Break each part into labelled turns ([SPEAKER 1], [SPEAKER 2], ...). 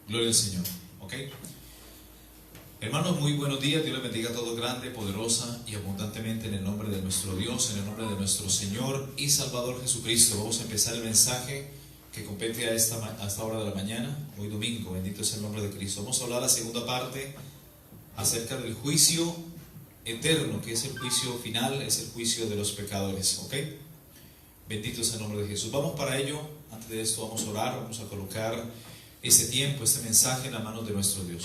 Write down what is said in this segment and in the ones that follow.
[SPEAKER 1] Gloria al Señor. ¿Ok? Hermanos, muy buenos días. Dios les bendiga a todos grande, poderosa y abundantemente en el nombre de nuestro Dios, en el nombre de nuestro Señor y Salvador Jesucristo. Vamos a empezar el mensaje que compete a esta hora de la mañana, hoy domingo. Bendito es el nombre de Cristo. Vamos a hablar la segunda parte acerca del juicio eterno, que es el juicio final, es el juicio de los pecadores. ¿Ok? Bendito es el nombre de Jesús. Vamos para ello. Antes de esto vamos a orar, vamos a colocar este tiempo, este mensaje en las manos de nuestro Dios.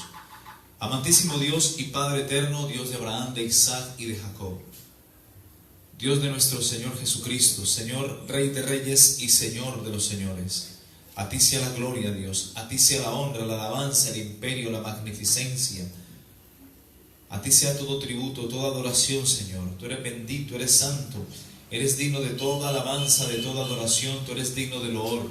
[SPEAKER 1] Amantísimo Dios y Padre eterno, Dios de Abraham, de Isaac y de Jacob, Dios de nuestro Señor Jesucristo, Señor, Rey de Reyes y Señor de los Señores. A ti sea la gloria, Dios, a ti sea la honra, la alabanza, el imperio, la magnificencia. A ti sea todo tributo, toda adoración, Señor. Tú eres bendito, eres santo, eres digno de toda alabanza, de toda adoración. Tú eres digno de loor.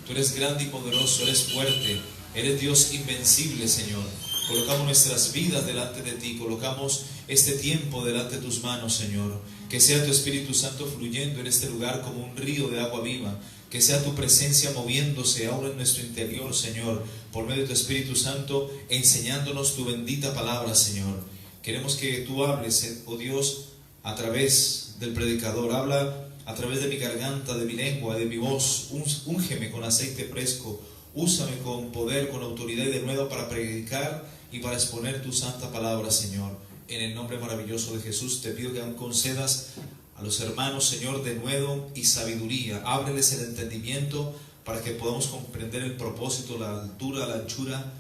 [SPEAKER 1] Tú eres grande y poderoso, eres fuerte, eres Dios invencible, Señor. Colocamos nuestras vidas delante de ti, colocamos este tiempo delante de tus manos, Señor. Que sea tu Espíritu Santo fluyendo en este lugar como un río de agua viva. Que sea tu presencia moviéndose ahora en nuestro interior, Señor, por medio de tu Espíritu Santo, enseñándonos tu bendita palabra, Señor. Queremos que tú hables, oh Dios, a través del predicador. Habla a través de mi garganta, de mi lengua, de mi voz. Úngeme con aceite fresco. Úsame con poder, con autoridad y de nuevo para predicar y para exponer tu santa palabra, Señor. En el nombre maravilloso de Jesús te pido que aún concedas a los hermanos, Señor, de nuevo y sabiduría. Ábreles el entendimiento para que podamos comprender el propósito, la altura, la anchura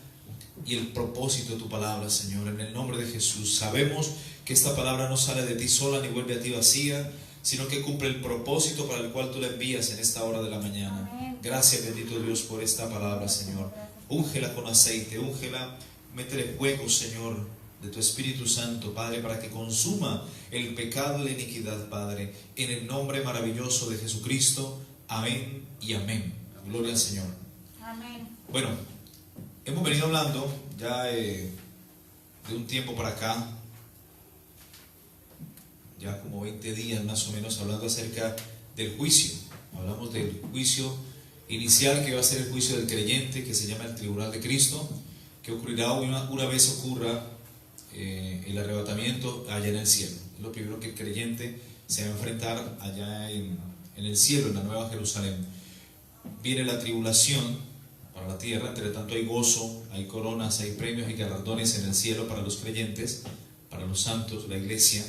[SPEAKER 1] y el propósito de tu palabra, Señor. En el nombre de Jesús. Sabemos que esta palabra no sale de ti sola ni vuelve a ti vacía, sino que cumple el propósito para el cual tú la envías en esta hora de la mañana. Amén. Gracias, bendito Dios, por esta palabra, Señor. Úngela con aceite, úngela, métele fuego, Señor, de tu Espíritu Santo, Padre, para que consuma el pecado y la iniquidad, Padre, en el nombre maravilloso de Jesucristo. Amén y amén. Gloria al Señor.
[SPEAKER 2] Amén.
[SPEAKER 1] Bueno, hemos venido hablando ya de un tiempo para acá, ya como 20 días más o menos, hablando acerca del juicio. Hablamos del juicio inicial, que va a ser el juicio del creyente, que se llama el tribunal de Cristo, que ocurrirá una vez ocurra el arrebatamiento allá en el cielo. Es lo primero que el creyente se va a enfrentar allá en el cielo, en la Nueva Jerusalén. Viene la tribulación para la tierra, entre tanto hay gozo, hay coronas, hay premios y galardones en el cielo para los creyentes, para los santos, la iglesia.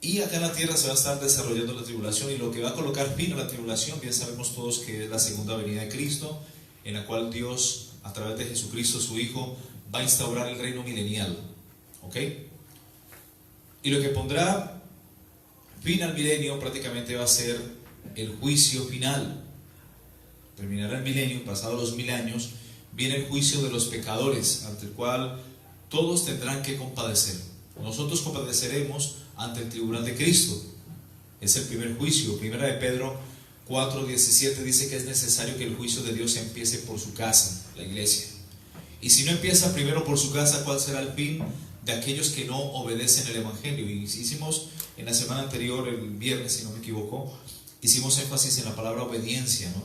[SPEAKER 1] Y acá en la tierra se va a estar desarrollando la tribulación, y lo que va a colocar fin a la tribulación, bien sabemos todos que es la segunda venida de Cristo, en la cual Dios, a través de Jesucristo su Hijo, va a instaurar el reino milenial. ¿Ok? Y lo que pondrá fin al milenio prácticamente va a ser el juicio final. Terminará el milenio, pasados los 1000 años, viene el juicio de los pecadores, ante el cual todos tendrán que compadecer. Nosotros compadeceremos ante el tribunal de Cristo. Es el primer juicio. Primera de Pedro 4:17 dice que es necesario que el juicio de Dios empiece por su casa, la iglesia. Y si no empieza primero por su casa, ¿cuál será el fin de aquellos que no obedecen el evangelio? Y hicimos en la semana anterior, el viernes si no me equivoco, hicimos énfasis en la palabra obediencia, ¿no?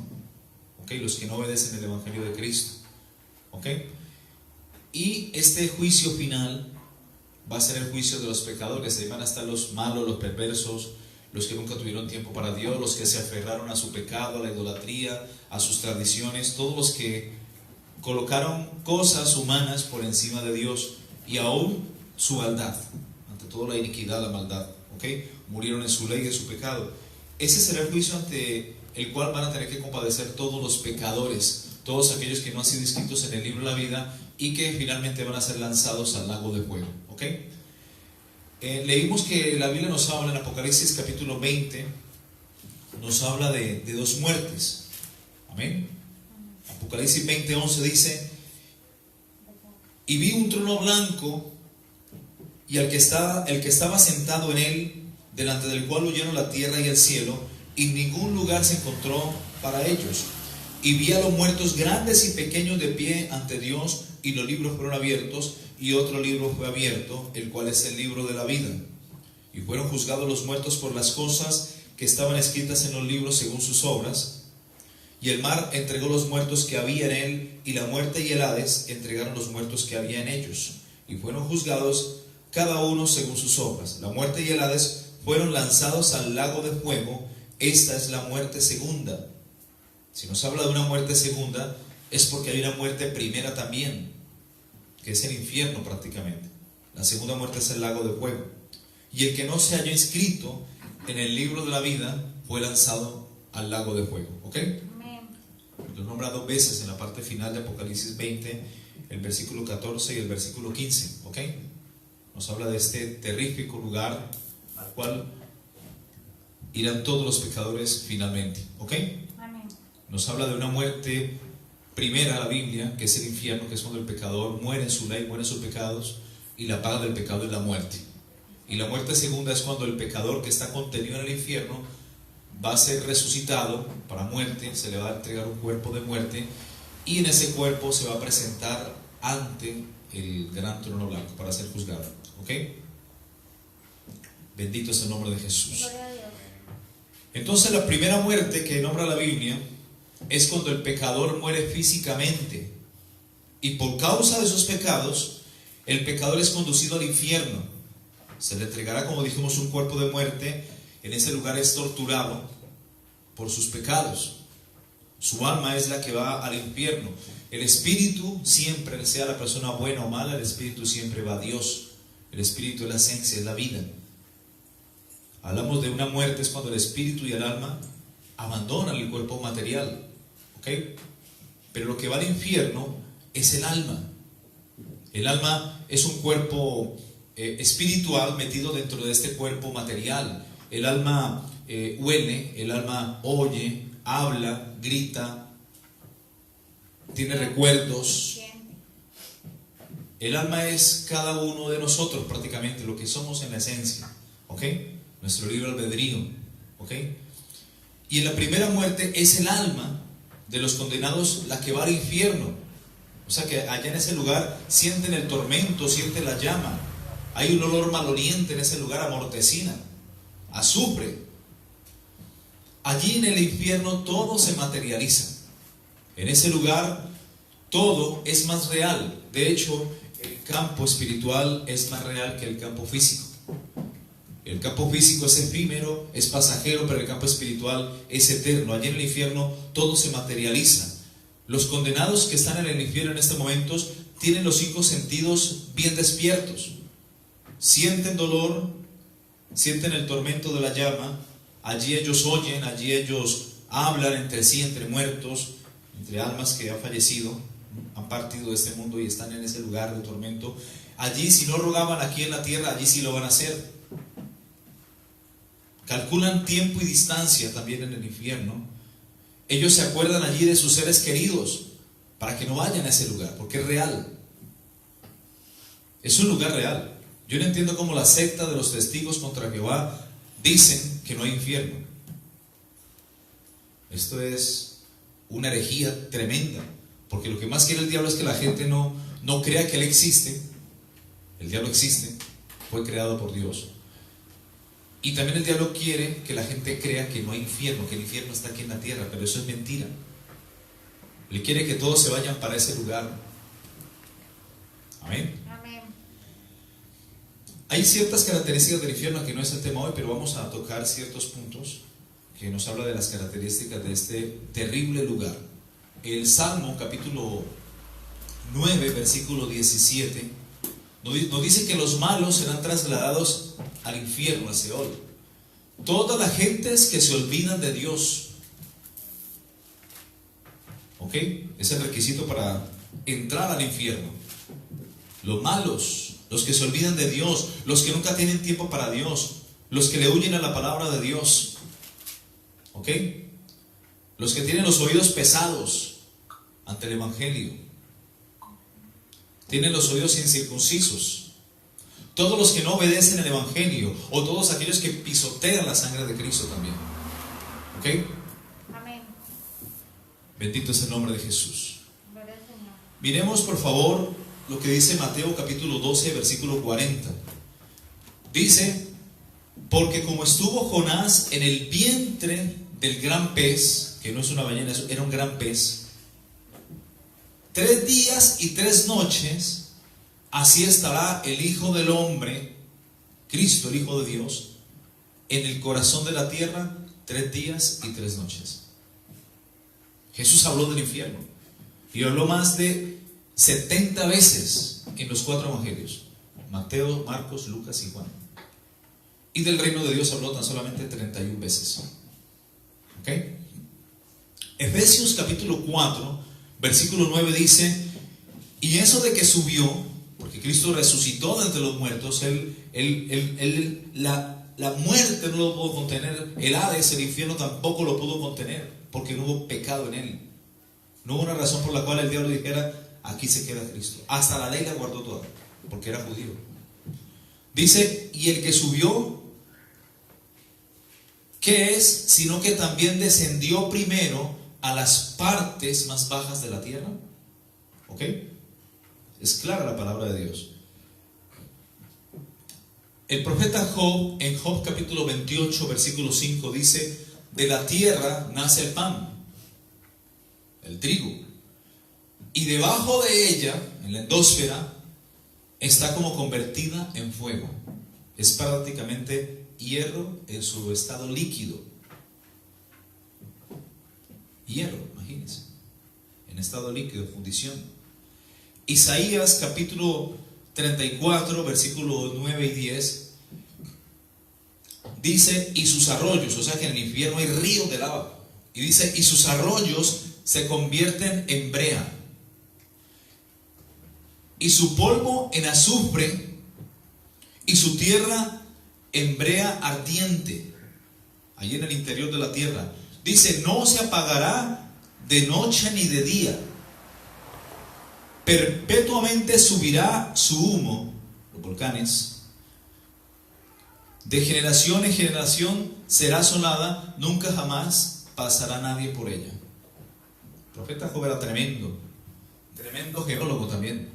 [SPEAKER 1] ¿Ok? Los que no obedecen el evangelio de Cristo. ¿Ok? Y este juicio final va a ser el juicio de los pecadores. Ahí van a estar los malos, los perversos, los que nunca tuvieron tiempo para Dios, los que se aferraron a su pecado, a la idolatría, a sus tradiciones, todos los que colocaron cosas humanas por encima de Dios, y aún su maldad, ante todo la iniquidad, la maldad. ¿Ok? Murieron en su ley de su pecado. Ese será el juicio ante el cual van a tener que compadecer todos los pecadores, todos aquellos que no han sido inscritos en el libro de la vida y que finalmente van a ser lanzados al lago de fuego. ¿Ok? Leímos que la Biblia nos habla en Apocalipsis capítulo 20, nos habla de dos muertes. Amén. Apocalipsis 20:11 dice: y vi un trono blanco y el que estaba sentado en él, delante del cual huyeron la tierra y el cielo, y ningún lugar se encontró para ellos. Y vi a los muertos grandes y pequeños de pie ante Dios, y los libros fueron abiertos, y otro libro fue abierto, el cual es el libro de la vida. Y fueron juzgados los muertos por las cosas que estaban escritas en los libros según sus obras. y el mar entregó los muertos que había en él, y la muerte y el Hades entregaron los muertos que había en ellos, y fueron juzgados cada uno según sus obras. La muerte y el Hades fueron lanzados al lago de fuego. Esta es la muerte segunda. Si nos habla de una muerte segunda, es porque hay una muerte primera también, que es el infierno prácticamente. La segunda muerte es el lago de fuego. Y el que no se haya inscrito en el libro de la vida fue lanzado al lago de fuego. ¿Ok? Lo nombra dos veces en la parte final de Apocalipsis 20, el versículo 14 y el versículo 15. ¿Ok? Nos habla de este terrífico lugar al cual irán todos los pecadores finalmente. ¿Ok?
[SPEAKER 2] Amén.
[SPEAKER 1] Nos habla de una muerte primera, la Biblia, que es el infierno, que es cuando el pecador muere en su ley, muere en sus pecados, y la paga del pecado es la muerte. Y la muerte segunda es cuando el pecador que está contenido en el infierno va a ser resucitado para muerte, se le va a entregar un cuerpo de muerte, y en ese cuerpo se va a presentar ante el gran trono blanco para ser juzgado. ¿Ok? Bendito es el nombre de Jesús.
[SPEAKER 2] Gloria a Dios.
[SPEAKER 1] Entonces la primera muerte que nombra la Biblia es cuando el pecador muere físicamente, y por causa de sus pecados el pecador es conducido al infierno. Se le entregará, como dijimos, un cuerpo de muerte. En ese lugar es torturado por sus pecados. Su alma es la que va al infierno. El espíritu siempre, sea la persona buena o mala, el espíritu siempre va a Dios. El espíritu es la esencia, es la vida. Hablamos de una muerte, es cuando el espíritu y el alma abandonan el cuerpo material. ¿Ok? Pero lo que va al infierno es el alma. El alma es un cuerpo espiritual metido dentro de este cuerpo material. El alma huele, el alma oye, habla, grita, tiene recuerdos. El alma es cada uno de nosotros prácticamente, lo que somos en la esencia. ¿Ok? Nuestro libre albedrío. ¿Ok? Y en la primera muerte es el alma de los condenados la que va al infierno. O sea que allá en ese lugar sienten el tormento, sienten la llama. Hay un olor maloliente en ese lugar, a mortecina, a azufre. Allí en el infierno todo se materializa. En ese lugar todo es más real. De hecho, el campo espiritual es más real que el campo físico. El campo físico es efímero, es pasajero, pero el campo espiritual es eterno. Allí en el infierno todo se materializa. Los condenados que están en el infierno en estos momentos tienen los 5 sentidos bien despiertos. Sienten dolor, sienten el tormento de la llama. Allí ellos oyen, allí ellos hablan entre sí, entre muertos, entre almas que han fallecido, han partido de este mundo y están en ese lugar de tormento. Allí, si no rogaban aquí en la tierra, allí sí lo van a hacer. Calculan tiempo y distancia también en el infierno. Ellos se acuerdan allí de sus seres queridos para que no vayan a ese lugar, porque es real. Es un lugar real. Yo no entiendo cómo la secta de los testigos contra Jehová dicen que no hay infierno. Esto es una herejía tremenda, porque lo que más quiere el diablo es que la gente no crea que él existe. El diablo existe, fue creado por Dios. Y también el diablo quiere que la gente crea que no hay infierno, que el infierno está aquí en la tierra, pero eso es mentira. Él quiere que todos se vayan para ese lugar. Amén.
[SPEAKER 2] Amén.
[SPEAKER 1] Hay ciertas características del infierno, que no es el tema hoy, pero vamos a tocar ciertos puntos que nos habla de las características de este terrible lugar. El Salmo capítulo 9, versículo 17, nos dice que los malos serán trasladados al infierno, a Seol. Todas las gentes que se olvidan de Dios. ¿Ok? Es el requisito para entrar al infierno. Los malos, los que se olvidan de Dios, los que nunca tienen tiempo para Dios, los que le huyen a la palabra de Dios. ¿Ok? Los que tienen los oídos pesados ante el Evangelio. Tienen los oídos incircuncisos. Todos los que no obedecen el Evangelio, o todos aquellos que pisotean la sangre de Cristo también. ¿Ok?
[SPEAKER 2] Amén.
[SPEAKER 1] Bendito es el nombre de Jesús.
[SPEAKER 2] Gloria al Señor.
[SPEAKER 1] Miremos por favor lo que dice Mateo capítulo 12, versículo 40. Dice: porque como estuvo Jonás en el vientre del gran pez, que no es una ballena, era un gran pez. 3 días y 3 noches, así estará el Hijo del Hombre, Cristo, el Hijo de Dios, en el corazón de la tierra, 3 días y 3 noches. Jesús habló del infierno y habló más de 70 veces en los 4 evangelios: Mateo, Marcos, Lucas y Juan. Y del reino de Dios habló tan solamente 31 veces. ¿Ok? Efesios capítulo 4, versículo 9 dice: y eso de que subió, porque Cristo resucitó de entre los muertos, la muerte no lo pudo contener, el Hades, el infierno tampoco lo pudo contener, porque no hubo pecado en él. No hubo una razón por la cual el diablo dijera: aquí se queda Cristo. Hasta la ley la guardó toda, porque era judío. Dice: y el que subió, ¿qué es? Sino que también descendió primero a las partes más bajas de la tierra. ¿Ok? Es clara la palabra de Dios. El profeta Job, en Job capítulo 28, versículo 5, dice: de la tierra nace el pan, el trigo, y debajo de ella, en la endósfera, está como convertida en fuego. Es prácticamente hierro en su estado líquido. Hierro, imagínense, en estado líquido, fundición. Isaías capítulo 34, versículos 9 y 10 dice: y sus arroyos, o sea que en el infierno hay ríos de lava, y dice: y sus arroyos se convierten en brea, y su polvo en azufre, y su tierra en brea ardiente. Allí en el interior de la tierra dice: no se apagará de noche ni de día, perpetuamente subirá su humo, los volcanes. De generación en generación será asolada, nunca jamás pasará nadie por ella. El profeta Job era tremendo geólogo también,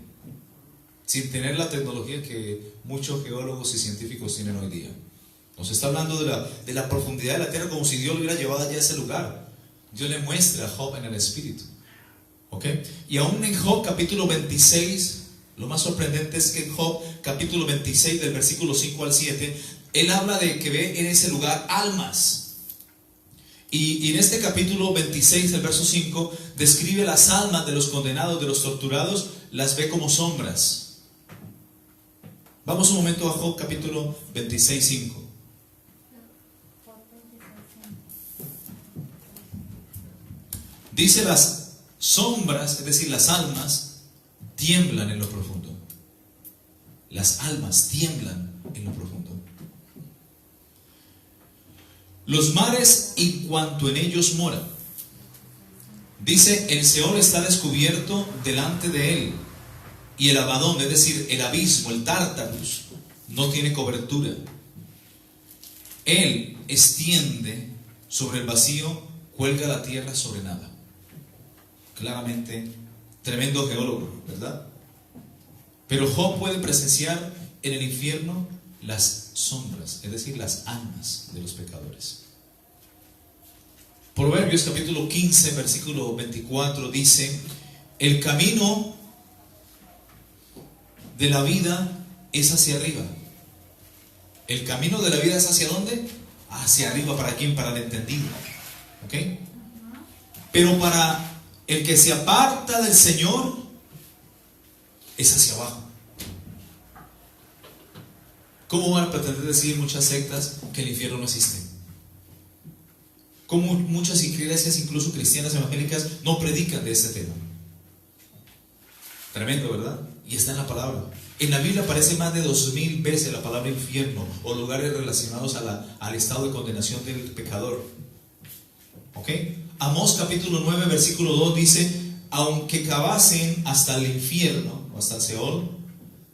[SPEAKER 1] sin tener la tecnología que muchos geólogos y científicos tienen hoy día. Nos está hablando de la profundidad de la tierra, como si Dios lo hubiera llevado allá a ese lugar. Dios le muestra a Job en el espíritu. ¿Ok? Y aún en Job capítulo 26, lo más sorprendente es que en Job capítulo 26, del versículo 5 al 7, él habla de que ve en ese lugar almas. Y en este capítulo 26, el verso 5, describe las almas de los condenados, de los torturados, las ve como sombras. Vamos un momento a Job capítulo 26, 5. Dice: las sombras, es decir, las almas, tiemblan en lo profundo. Las almas tiemblan en lo profundo. Los mares y cuanto en ellos mora. Dice: el Seol está descubierto delante de él, y el Abadón, es decir, el abismo, el Tártarus, no tiene cobertura. Él extiende sobre el vacío, cuelga la tierra sobre nada. Claramente, tremendo geólogo, ¿verdad? Pero Job puede presenciar en el infierno las sombras, es decir, las almas de los pecadores. Proverbios capítulo 15, versículo 24 dice: el camino de la vida es hacia arriba. El camino de la vida es ¿hacia dónde? Hacia arriba. ¿Para quién? Para el entendido. ¿Ok? Pero para el que se aparta del Señor es hacia abajo. ¿Cómo van a pretender decir muchas sectas que el infierno no existe? ¿Cómo muchas iglesias, incluso cristianas evangélicas, no predican de este tema? Tremendo, ¿verdad? Y está en la palabra. En la Biblia aparece más de 2000 veces la palabra infierno o lugares relacionados al estado de condenación del pecador. ¿Ok? Amós capítulo 9, versículo 2 dice: aunque cavasen hasta el infierno o hasta el Seol,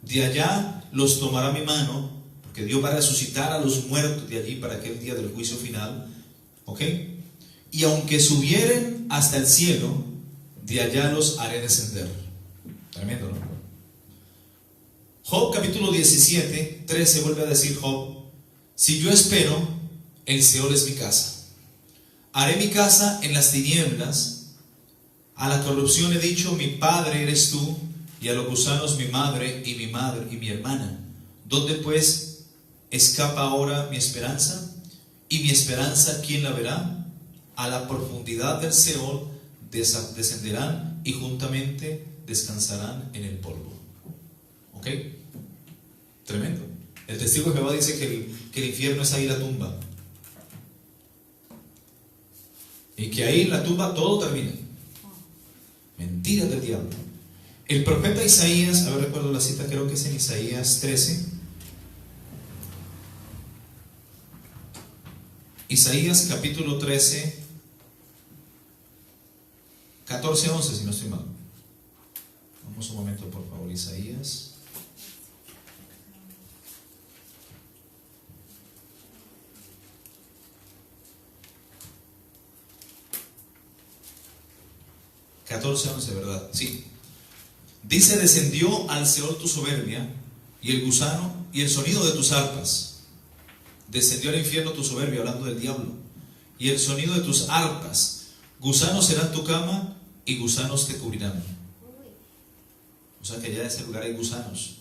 [SPEAKER 1] de allá los tomará mi mano, porque Dios va a resucitar a los muertos de allí para aquel día del juicio final. ¿Ok? Y aunque subieren hasta el cielo, de allá los haré descender. Tremendo, ¿no? Job capítulo 17, 13 vuelve a decir Job: si yo espero, el Seol es mi casa. Haré mi casa en las tinieblas. A la corrupción he dicho, mi padre eres tú, y a los gusanos mi madre y mi hermana. ¿Dónde pues escapa ahora mi esperanza? ¿Y mi esperanza quién la verá? A la profundidad del Seol descenderán y juntamente descansarán en el polvo. ¿Ok? Tremendo. El testigo de Jehová dice que el infierno es ahí la tumba. Y que ahí en la tumba todo termina. Mentiras del diablo. El profeta Isaías, a ver, recuerdo la cita, creo que es en Isaías 13. Isaías capítulo 13, 14, 11, si no estoy mal. Vamos un momento, por favor, Isaías. ¿Verdad? Sí. Dice: descendió al Seol tu soberbia, y el gusano y el sonido de tus arpas. Descendió al infierno tu soberbia, hablando del diablo, y el sonido de tus arpas. Gusanos serán tu cama, y gusanos te cubrirán. O sea que allá en ese lugar hay gusanos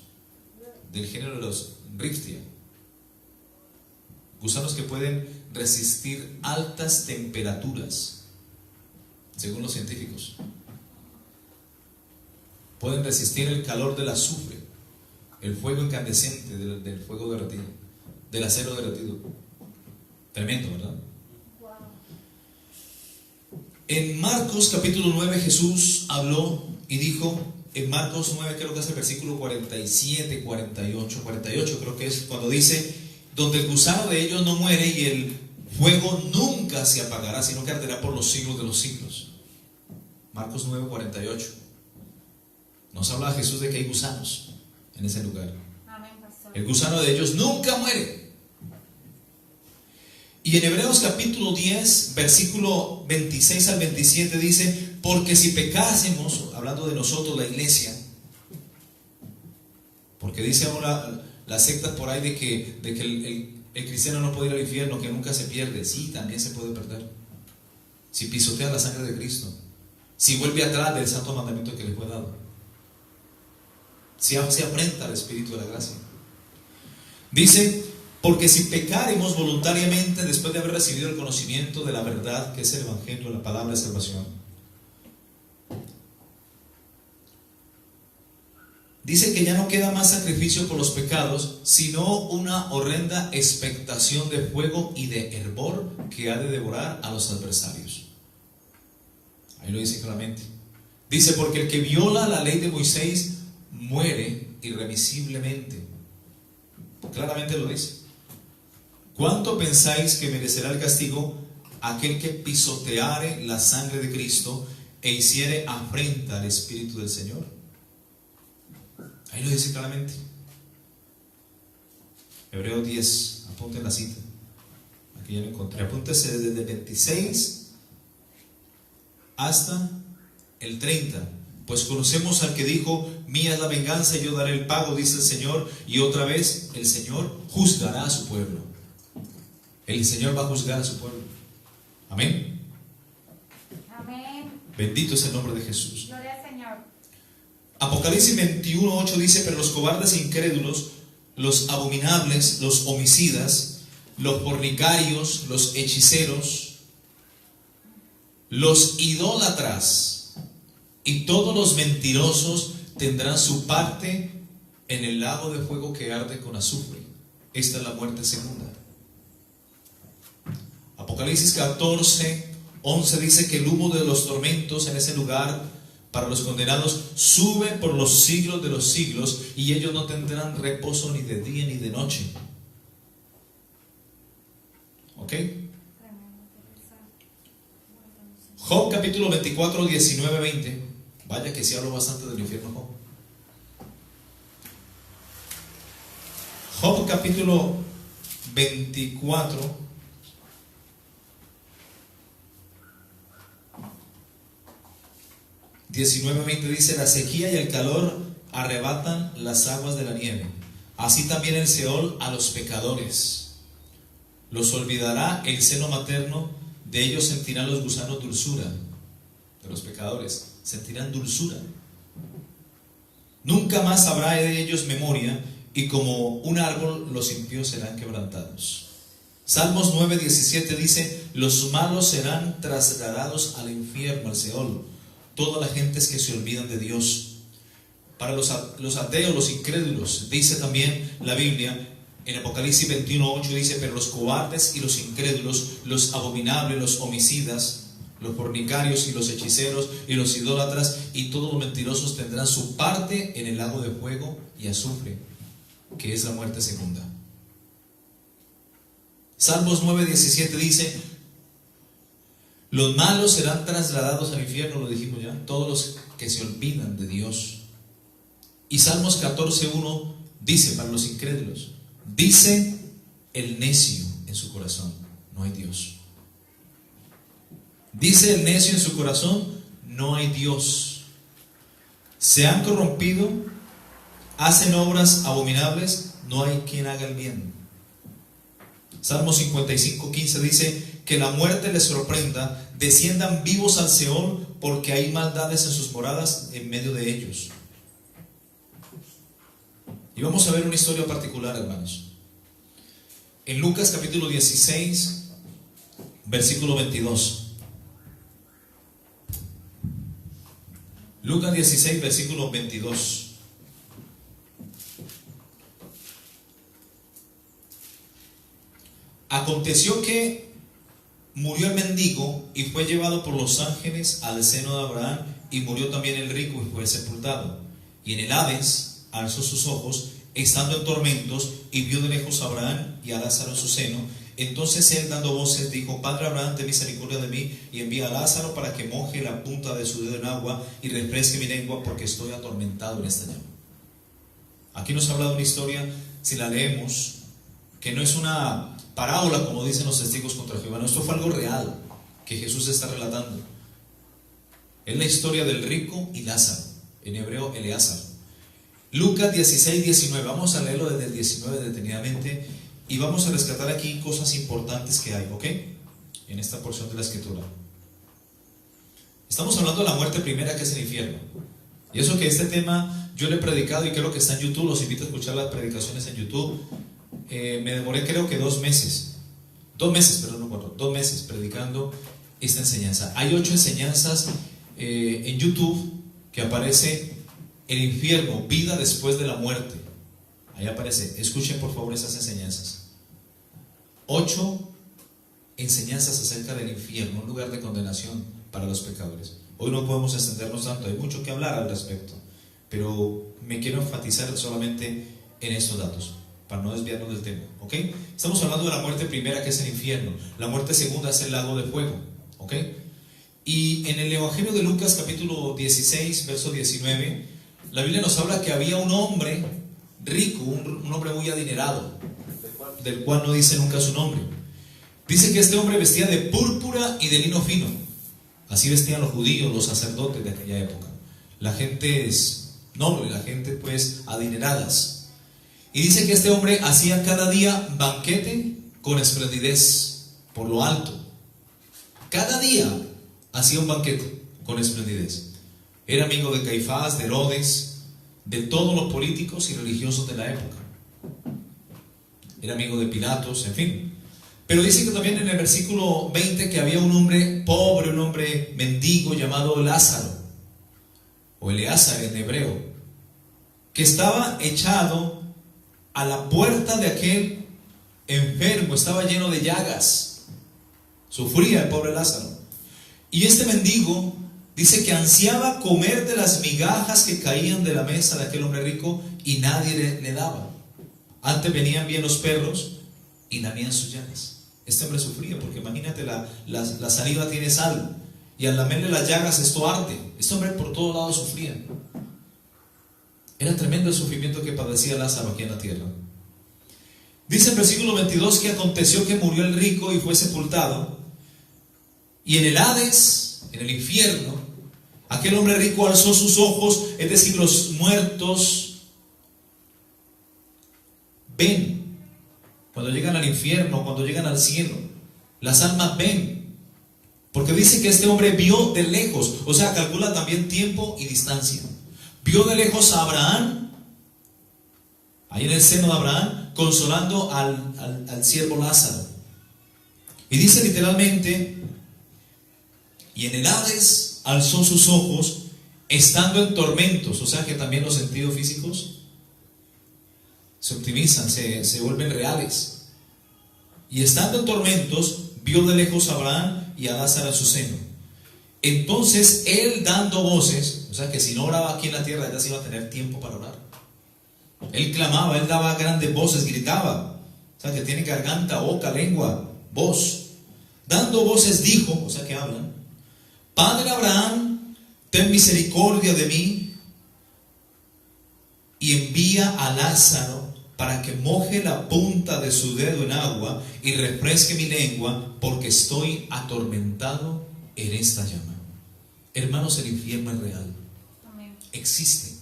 [SPEAKER 1] del género de los riftia. Gusanos que pueden resistir altas temperaturas, según los científicos. Pueden resistir el calor del azufre, el fuego incandescente del fuego derretido, del acero derretido. Tremendo, ¿verdad? En Marcos capítulo 9 Jesús habló y dijo, en Marcos 9 creo que es el versículo 47, 48 creo que es, cuando dice: donde el gusano de ellos no muere y el fuego nunca se apagará, sino que arderá por los siglos de los siglos. Marcos 9, 48. Nos habla Jesús de que hay gusanos en ese lugar.
[SPEAKER 2] Amén, pastor.
[SPEAKER 1] El gusano de ellos nunca muere. Y en Hebreos capítulo 10, versículo 26 al 27 dice: porque si pecásemos, hablando de nosotros, la iglesia, porque dice ahora las sectas por ahí de que el cristiano no puede ir al infierno, que nunca se pierde. Sí, también se puede perder. Si pisotea la sangre de Cristo, si vuelve atrás del santo mandamiento que le fue dado, si se afrenta al Espíritu de la gracia. Dice: porque si pecaremos voluntariamente después de haber recibido el conocimiento de la verdad, que es el Evangelio, la palabra de salvación. Dice que ya no queda más sacrificio por los pecados, sino una horrenda expectación de fuego y de hervor que ha de devorar a los adversarios. Ahí lo dice claramente. Dice: porque el que viola la ley de Moisés muere irremisiblemente. Claramente lo dice. ¿Cuánto pensáis que merecerá el castigo aquel que pisoteare la sangre de Cristo e hiciere afrenta al Espíritu del Señor? Ahí lo dice claramente. Hebreos 10, apunten la cita. Aquí ya lo encontré. Apúntese desde el 26 hasta el 30. Pues conocemos al que dijo: mía es la venganza y yo daré el pago, dice el Señor. Y otra vez el Señor juzgará a su pueblo. El Señor va a juzgar a su pueblo. Amén.
[SPEAKER 2] Amén.
[SPEAKER 1] Bendito es el nombre de Jesús.
[SPEAKER 2] Gloria al Señor.
[SPEAKER 1] Apocalipsis 21:8 dice: pero los cobardes e incrédulos, los abominables, los homicidas, los fornicarios, los hechiceros, los idólatras y todos los mentirosos tendrán su parte en el lago de fuego que arde con azufre. Esta es la muerte segunda. Apocalipsis 14:11 dice que el humo de los tormentos en ese lugar para los condenados sube por los siglos de los siglos, y ellos no tendrán reposo ni de día ni de noche. ¿Ok? Job capítulo 24, 19, 20. Vaya que sí hablo bastante del infierno, Job. Job capítulo 24, (19-20) dice: la sequía y el calor arrebatan las aguas de la nieve, así también el Seol a los pecadores. Los olvidará el seno materno, de ellos sentirán los gusanos dulzura, de los pecadores, sentirán dulzura. Nunca más habrá de ellos memoria, y como un árbol los impíos serán quebrantados. Salmos 9:17 dice: los malos serán trasladados al infierno, al Seol, todas las gentes que se olvidan de Dios. Para los ateos, los incrédulos, dice también la Biblia en Apocalipsis 21:8, dice: pero los cobardes y los incrédulos, los abominables, los homicidas, los fornicarios y los hechiceros y los idólatras y todos los mentirosos tendrán su parte en el lago de fuego y azufre, que es la muerte segunda. Salmos 9:17 dice: los malos serán trasladados al infierno, lo dijimos ya, todos los que se olvidan de Dios. Y Salmos 14:1 dice para los incrédulos: dice el necio en su corazón, no hay Dios. Dice el necio en su corazón, no hay Dios. Se han corrompido, hacen obras abominables, no hay quien haga el bien. Salmo 55:15 dice: que la muerte les sorprenda, desciendan vivos al Seol, porque hay maldades en sus moradas en medio de ellos. Y vamos a ver una historia particular, hermanos. En Lucas capítulo 16, versículo 22. Lucas 16, versículo 22. Aconteció que murió el mendigo y fue llevado por los ángeles al seno de Abraham, y murió también el rico y fue sepultado. Y en el Hades alzó sus ojos, estando en tormentos, y vio de lejos a Abraham y a Lázaro en su seno. Entonces él, dando voces, dijo: Padre Abraham, ten misericordia de mí, y envía a Lázaro para que moje la punta de su dedo en agua y refresque mi lengua, porque estoy atormentado en esta llama. Aquí nos habla de una historia, si la leemos, que no es una parábola como dicen los testigos contra Jehová. No, esto fue algo real que Jesús está relatando. Es la historia del rico y Lázaro, en hebreo Eleazar. Lucas 16:19, vamos a leerlo desde el 19 detenidamente, y vamos a rescatar aquí cosas importantes que hay, ¿ok? En esta porción de la escritura. Estamos hablando de la muerte primera, que es el infierno. Y eso que este tema yo le he predicado, y creo que está en YouTube, los invito a escuchar las predicaciones en YouTube. Me demoré creo que 2 meses, 2 meses predicando esta enseñanza. Hay 8 enseñanzas en YouTube que aparece el infierno, vida después de la muerte. Ahí aparece, escuchen por favor esas enseñanzas. 8 enseñanzas acerca del infierno, un lugar de condenación para los pecadores. Hoy no podemos extendernos tanto, hay mucho que hablar al respecto, pero me quiero enfatizar solamente en estos datos, para no desviarnos del tema, ¿ok? Estamos hablando de la muerte primera, que es el infierno. La muerte segunda es el lago de fuego, ¿ok? Y en el Evangelio de Lucas capítulo 16, verso 19, la Biblia nos habla que había un hombre rico, un hombre muy adinerado, del cual no dice nunca su nombre. Dice que este hombre vestía de púrpura y de lino fino. Así vestían los judíos, los sacerdotes de aquella época. La gente es noble, la gente pues adineradas. Y dice que este hombre hacía cada día banquete con esplendidez por lo alto. Cada día hacía un banquete con esplendidez. Era amigo de Caifás, de Herodes, de todos los políticos y religiosos de la época. Era amigo de Pilatos, en fin. Pero dice que también en el versículo 20 que había un hombre pobre, un hombre mendigo llamado Lázaro, o Eleazar en hebreo, que estaba echado a la puerta de aquel enfermo, estaba lleno de llagas, sufría el pobre Lázaro. Y este mendigo dice que ansiaba comer de las migajas que caían de la mesa de aquel hombre rico, y nadie le daba. Antes venían bien los perros y lamían sus llagas. Este hombre sufría, porque imagínate, la saliva tiene sal, y al lamerle las llagas esto arde. Este hombre por todos lados sufría. Era tremendo el sufrimiento que padecía Lázaro aquí en la tierra. Dice el versículo 22 que aconteció que murió el rico y fue sepultado, y en el Hades, en el infierno, aquel hombre rico alzó sus ojos, es decir, los muertos ven. Cuando llegan al infierno, cuando llegan al cielo, las almas ven Porque dice que este hombre vio de lejos, o sea, calcula también tiempo y distancia. Vio de lejos a Abraham, ahí en el seno de Abraham, consolando al siervo Lázaro. Y dice literalmente, y en el Hades alzó sus ojos, estando en tormentos, o sea que también los sentidos físicos se optimizan, se vuelven reales. Y estando en tormentos, vio de lejos a Abraham y a Lázaro en su seno. Entonces él, dando voces, o sea que si no oraba aquí en la tierra, ya se iba a tener tiempo para orar. Él clamaba, él daba grandes voces, gritaba. O sea que tiene garganta, boca, lengua, voz. Dando voces dijo, o sea que hablan: Padre Abraham, ten misericordia de mí y envía a Lázaro para que moje la punta de su dedo en agua y refresque mi lengua, porque estoy atormentado en esta llama. Hermanos, el infierno es real.
[SPEAKER 2] Amén.
[SPEAKER 1] Existe.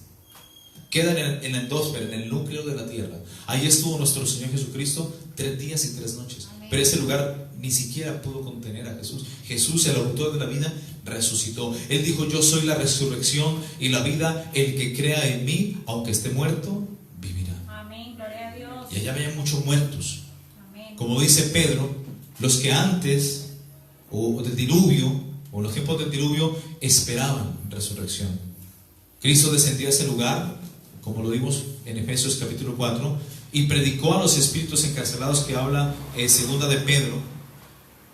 [SPEAKER 1] Queda en la endósfera, en el núcleo de la tierra. Ahí estuvo nuestro Señor Jesucristo 3 días y 3 noches.
[SPEAKER 2] Amén.
[SPEAKER 1] Pero ese lugar ni siquiera pudo contener a Jesús. Jesús, el autor de la vida, resucitó. Él dijo: yo soy la resurrección y la vida. El que crea en mí, aunque esté muerto, vivirá.
[SPEAKER 2] Amén. Gloria a Dios.
[SPEAKER 1] Y allá había muchos muertos.
[SPEAKER 2] Amén.
[SPEAKER 1] Como dice Pedro, los que antes o del diluvio, o en los tiempos del diluvio, esperaban resurrección. Cristo descendió a ese lugar, como lo vimos en Efesios capítulo 4, y predicó a los espíritus encarcelados, que habla en segunda de Pedro,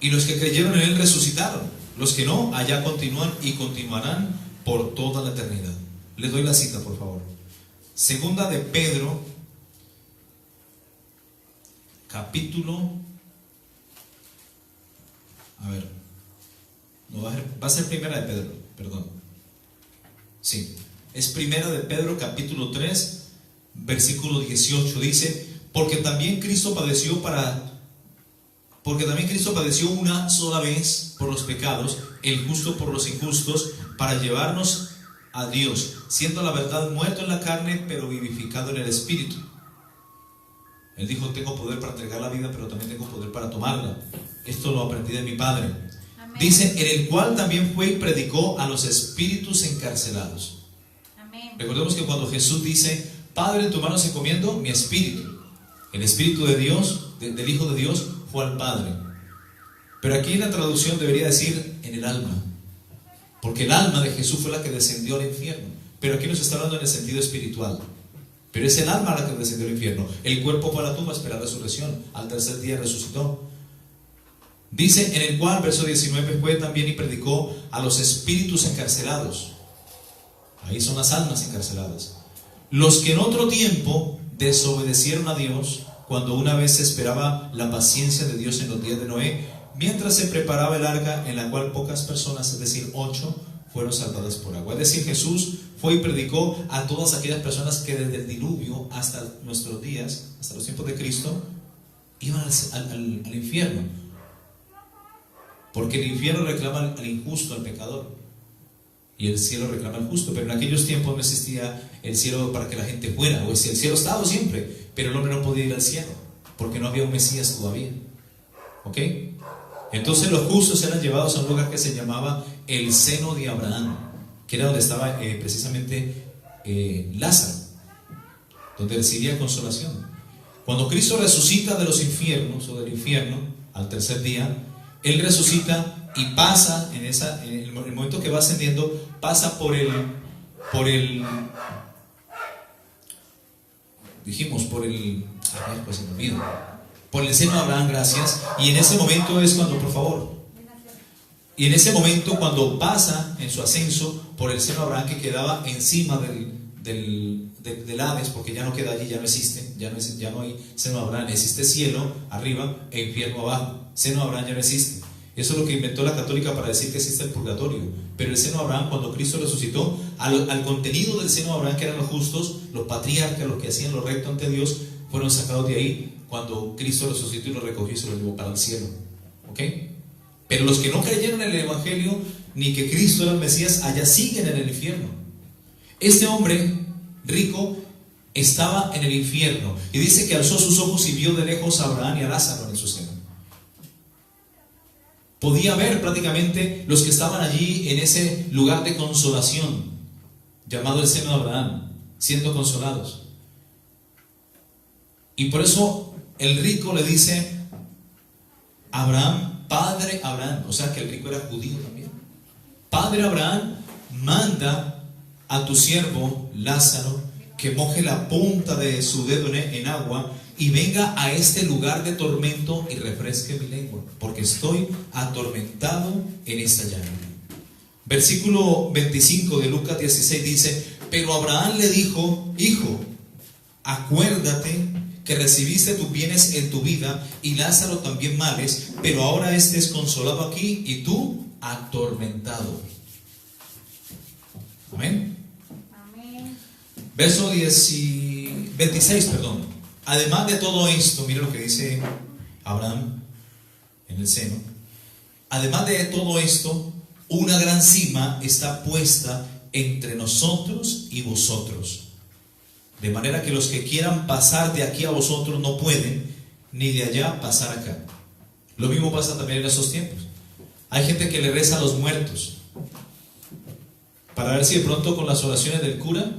[SPEAKER 1] y los que creyeron en él resucitaron. Los que no, allá continúan y continuarán por toda la eternidad. Les doy la cita, por favor. Segunda de Pedro, capítulo, a ver, no va a ser primera de Pedro, perdón. Sí, es primera de Pedro, capítulo 3, versículo 18. Dice: porque también Cristo padeció una sola vez por los pecados, el justo por los injustos, para llevarnos a Dios, siendo la verdad muerto en la carne, pero vivificado en el Espíritu. Él dijo: tengo poder para entregar la vida, pero también tengo poder para tomarla. Esto lo aprendí de mi Padre.
[SPEAKER 2] Amén.
[SPEAKER 1] Dice: en el cual también fue y predicó a los espíritus encarcelados.
[SPEAKER 2] Amén.
[SPEAKER 1] Recordemos que cuando Jesús dice: Padre, en tu mano se encomiendo mi espíritu, el espíritu de Dios, del Hijo de Dios, fue al Padre. Pero aquí en la traducción debería decir: en el alma, porque el alma de Jesús fue la que descendió al infierno. Pero aquí nos está hablando en el sentido espiritual. Pero es el alma la que descendió al infierno. El cuerpo fue a la tumba a esperar resurrección. Al tercer día resucitó. Dice: en el cual, verso 19, fue también y predicó a los espíritus encarcelados. Ahí son las almas encarceladas. Los que en otro tiempo desobedecieron a Dios, cuando una vez se esperaba la paciencia de Dios en los días de Noé, mientras se preparaba el arca, en la cual pocas personas, es decir, 8, fueron salvadas por agua. Es decir, Jesús fue y predicó a todas aquellas personas que desde el diluvio hasta nuestros días, hasta los tiempos de Cristo, iban al infierno. Porque el infierno reclama al injusto, al pecador, y el cielo reclama al justo. Pero en aquellos tiempos no existía el cielo para que la gente fuera, o si el cielo estaba siempre, pero el hombre no podía ir al cielo porque no había un Mesías todavía. ¿Ok? Entonces los justos eran llevados a un lugar que se llamaba el seno de Abraham, que era donde estaba precisamente Lázaro, donde recibía consolación. Cuando Cristo resucita de los infiernos, o del infierno, al tercer día, Él resucita y pasa en el momento que va ascendiendo, pasa por el seno de Abraham, gracias. Y en ese momento es cuando, por favor, y en ese momento cuando pasa en su ascenso por el seno de Abraham, que quedaba encima del Hades, porque ya no queda allí, ya no existe, ya no hay seno de Abraham, existe cielo arriba e infierno abajo. Seno de Abraham ya no existe. Eso es lo que inventó la católica para decir que existe el purgatorio. Pero el seno de Abraham, cuando Cristo resucitó, al contenido del seno de Abraham, que eran los justos, los patriarcas, los que hacían lo recto ante Dios, fueron sacados de ahí cuando Cristo resucitó y los recogió y se los llevó para el cielo. ¿Ok? Pero los que no creyeron en el Evangelio, ni que Cristo era el Mesías, allá siguen en el infierno. Este hombre rico estaba en el infierno, y dice que alzó sus ojos y vio de lejos a Abraham y a Lázaro en su seno. Podía ver prácticamente los que estaban allí en ese lugar de consolación, llamado el seno de Abraham, siendo consolados. Y por eso el rico le dice a Abraham, Padre Abraham, o sea que el rico era judío también. Padre Abraham, manda a tu siervo Lázaro que moje la punta de su dedo en agua y venga a este lugar de tormento y refresque mi lengua, porque estoy atormentado en esta llama. Versículo 25 de Lucas 16 dice: pero Abraham le dijo: hijo, acuérdate que recibiste tus bienes en tu vida y Lázaro también males, pero ahora este es consolado aquí y tú atormentado. Amén.
[SPEAKER 2] Amén.
[SPEAKER 1] Verso 26, perdón. Además de todo esto, mire lo que dice Abraham en el seno. Además de todo esto, una gran cima está puesta entre nosotros y vosotros, de manera que los que quieran pasar de aquí a vosotros no pueden, ni de allá pasar acá. Lo mismo pasa también en estos tiempos. Hay gente que le reza a los muertos para ver si de pronto con las oraciones del cura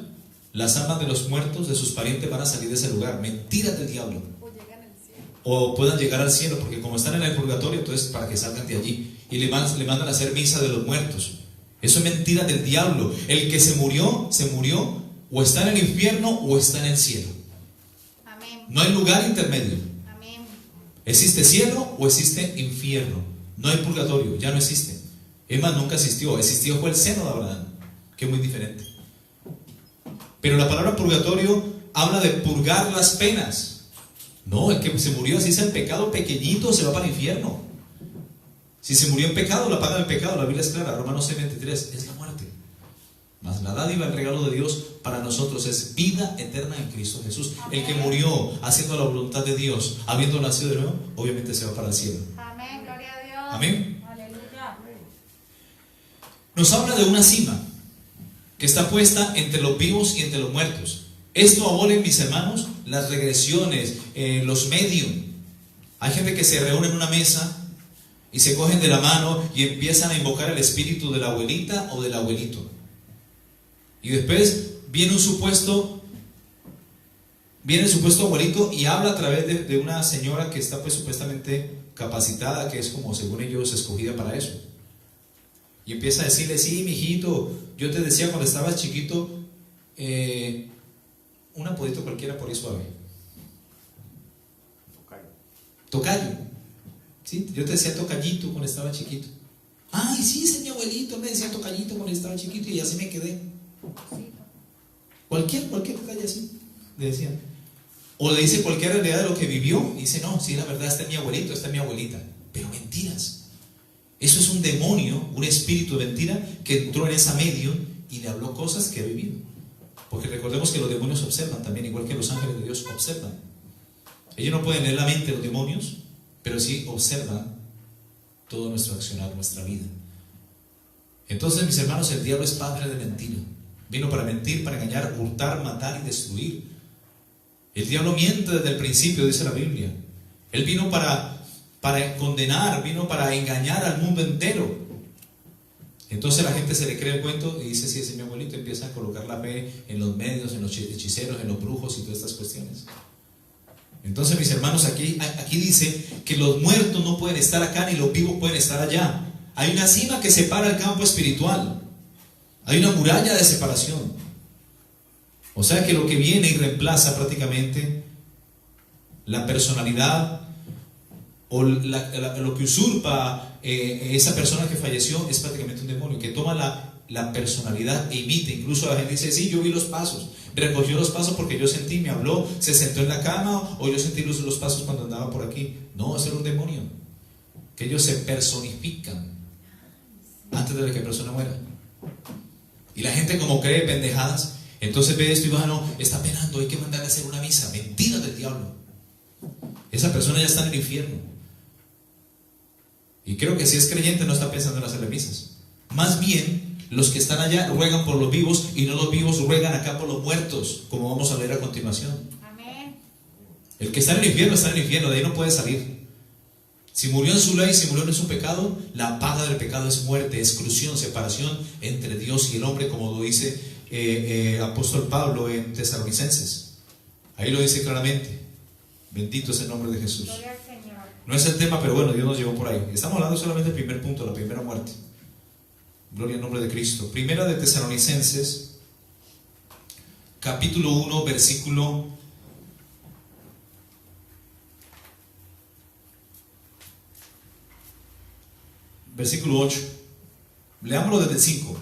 [SPEAKER 1] las almas de los muertos, de sus parientes, van a salir de ese lugar. Mentiras del diablo. O puedan llegar al cielo, porque como están en el purgatorio, entonces para que salgan de allí. Y le mandan a hacer misa de los muertos. Eso es mentira del diablo. El que se murió, o está en el infierno o está en el cielo.
[SPEAKER 2] Amén.
[SPEAKER 1] No hay lugar intermedio.
[SPEAKER 2] Amén.
[SPEAKER 1] Existe cielo o existe infierno. No hay purgatorio, ya no existe. Es más, nunca existió. Existió fue el seno de Abraham, que es muy diferente. Pero la palabra purgatorio habla de purgar las penas. No, el que se murió así sea en pecado pequeñito se va para el infierno. Si se murió en pecado, la paga del pecado, la Biblia es clara, Romanos 6:23, es la muerte. Mas la dádiva, el regalo de Dios para nosotros es vida eterna en Cristo Jesús. El que murió haciendo la voluntad de Dios, habiendo nacido de nuevo, obviamente se va para el cielo.
[SPEAKER 2] Amén. Gloria a Dios.
[SPEAKER 1] Amén.
[SPEAKER 2] Aleluya.
[SPEAKER 1] Nos habla de una cima que está puesta entre los vivos y entre los muertos. Esto abole, mis hermanos, las regresiones, los medios. Hay gente que se reúne en una mesa y se cogen de la mano y empiezan a invocar el espíritu de la abuelita o del abuelito. Y después viene el supuesto abuelito y habla a través de una señora que está pues supuestamente capacitada, que es como según ellos escogida para eso. Y empieza a decirle: sí, mijito, yo te decía cuando estabas chiquito, un apodito cualquiera por ahí suave. Tocayo. Sí, yo te decía tocallito cuando estaba chiquito. Ay, sí, ese es mi abuelito, me decía tocallito cuando estaba chiquito y así me quedé. Cualquier detalle así, le decían. O le dice cualquier realidad de lo que vivió y dice: no, sí, la verdad, este es mi abuelito, esta es mi abuelita. Pero mentiras. Eso es un demonio, un espíritu de mentira que entró en esa medium y le habló cosas que ha vivido. Porque recordemos que los demonios observan también, igual que los ángeles de Dios observan. Ellos no pueden leer la mente de los demonios, pero sí observan todo nuestro accionar, nuestra vida. Entonces, mis hermanos, el diablo es padre de mentira. Vino para mentir, para engañar, hurtar, matar y destruir. El diablo miente desde el principio, dice la Biblia. Él vino para condenar, vino para engañar al mundo entero. Entonces la gente se le cree el cuento y dice: sí, ese es mi abuelito. Empieza a colocar la fe en los medios, en los hechiceros, en los brujos y todas estas cuestiones. Entonces, mis hermanos, aquí dice que los muertos no pueden estar acá ni los vivos pueden estar allá. Hay una cima que separa el campo espiritual. Hay una muralla de separación. O sea que lo que viene y reemplaza prácticamente la personalidad o lo que usurpa esa persona que falleció es prácticamente un demonio que toma la personalidad e imita. Incluso la gente dice: sí, yo vi los pasos, recogió los pasos porque yo sentí, me habló, se sentó en la cama, o yo sentí los pasos cuando andaba por aquí. No, eso era un demonio, que ellos se personifican antes de que la persona muera. Y la gente, como cree pendejadas, entonces ve esto y va: no, está penando, hay que mandarle a hacer una misa. Mentira del diablo. Esa persona ya está en el infierno. Y creo que si es creyente no está pensando en hacerle misas. Más bien, los que están allá ruegan por los vivos y no los vivos ruegan acá por los muertos, como vamos a leer a continuación.
[SPEAKER 2] Amén.
[SPEAKER 1] El que está en el infierno está en el infierno, de ahí no puede salir. Si murió en su ley, si murió en su pecado, la paga del pecado es muerte, exclusión, separación entre Dios y el hombre, como lo dice apóstol Pablo en Tesalonicenses. Ahí lo dice claramente. Bendito es el nombre de Jesús.
[SPEAKER 2] Gloria al Señor.
[SPEAKER 1] No es el tema, pero bueno, Dios nos llevó por ahí. Estamos hablando solamente del primer punto, la primera muerte. Gloria al nombre de Cristo. Primera de Tesalonicenses, capítulo 1, versículo 8. Leámoslo desde el 5.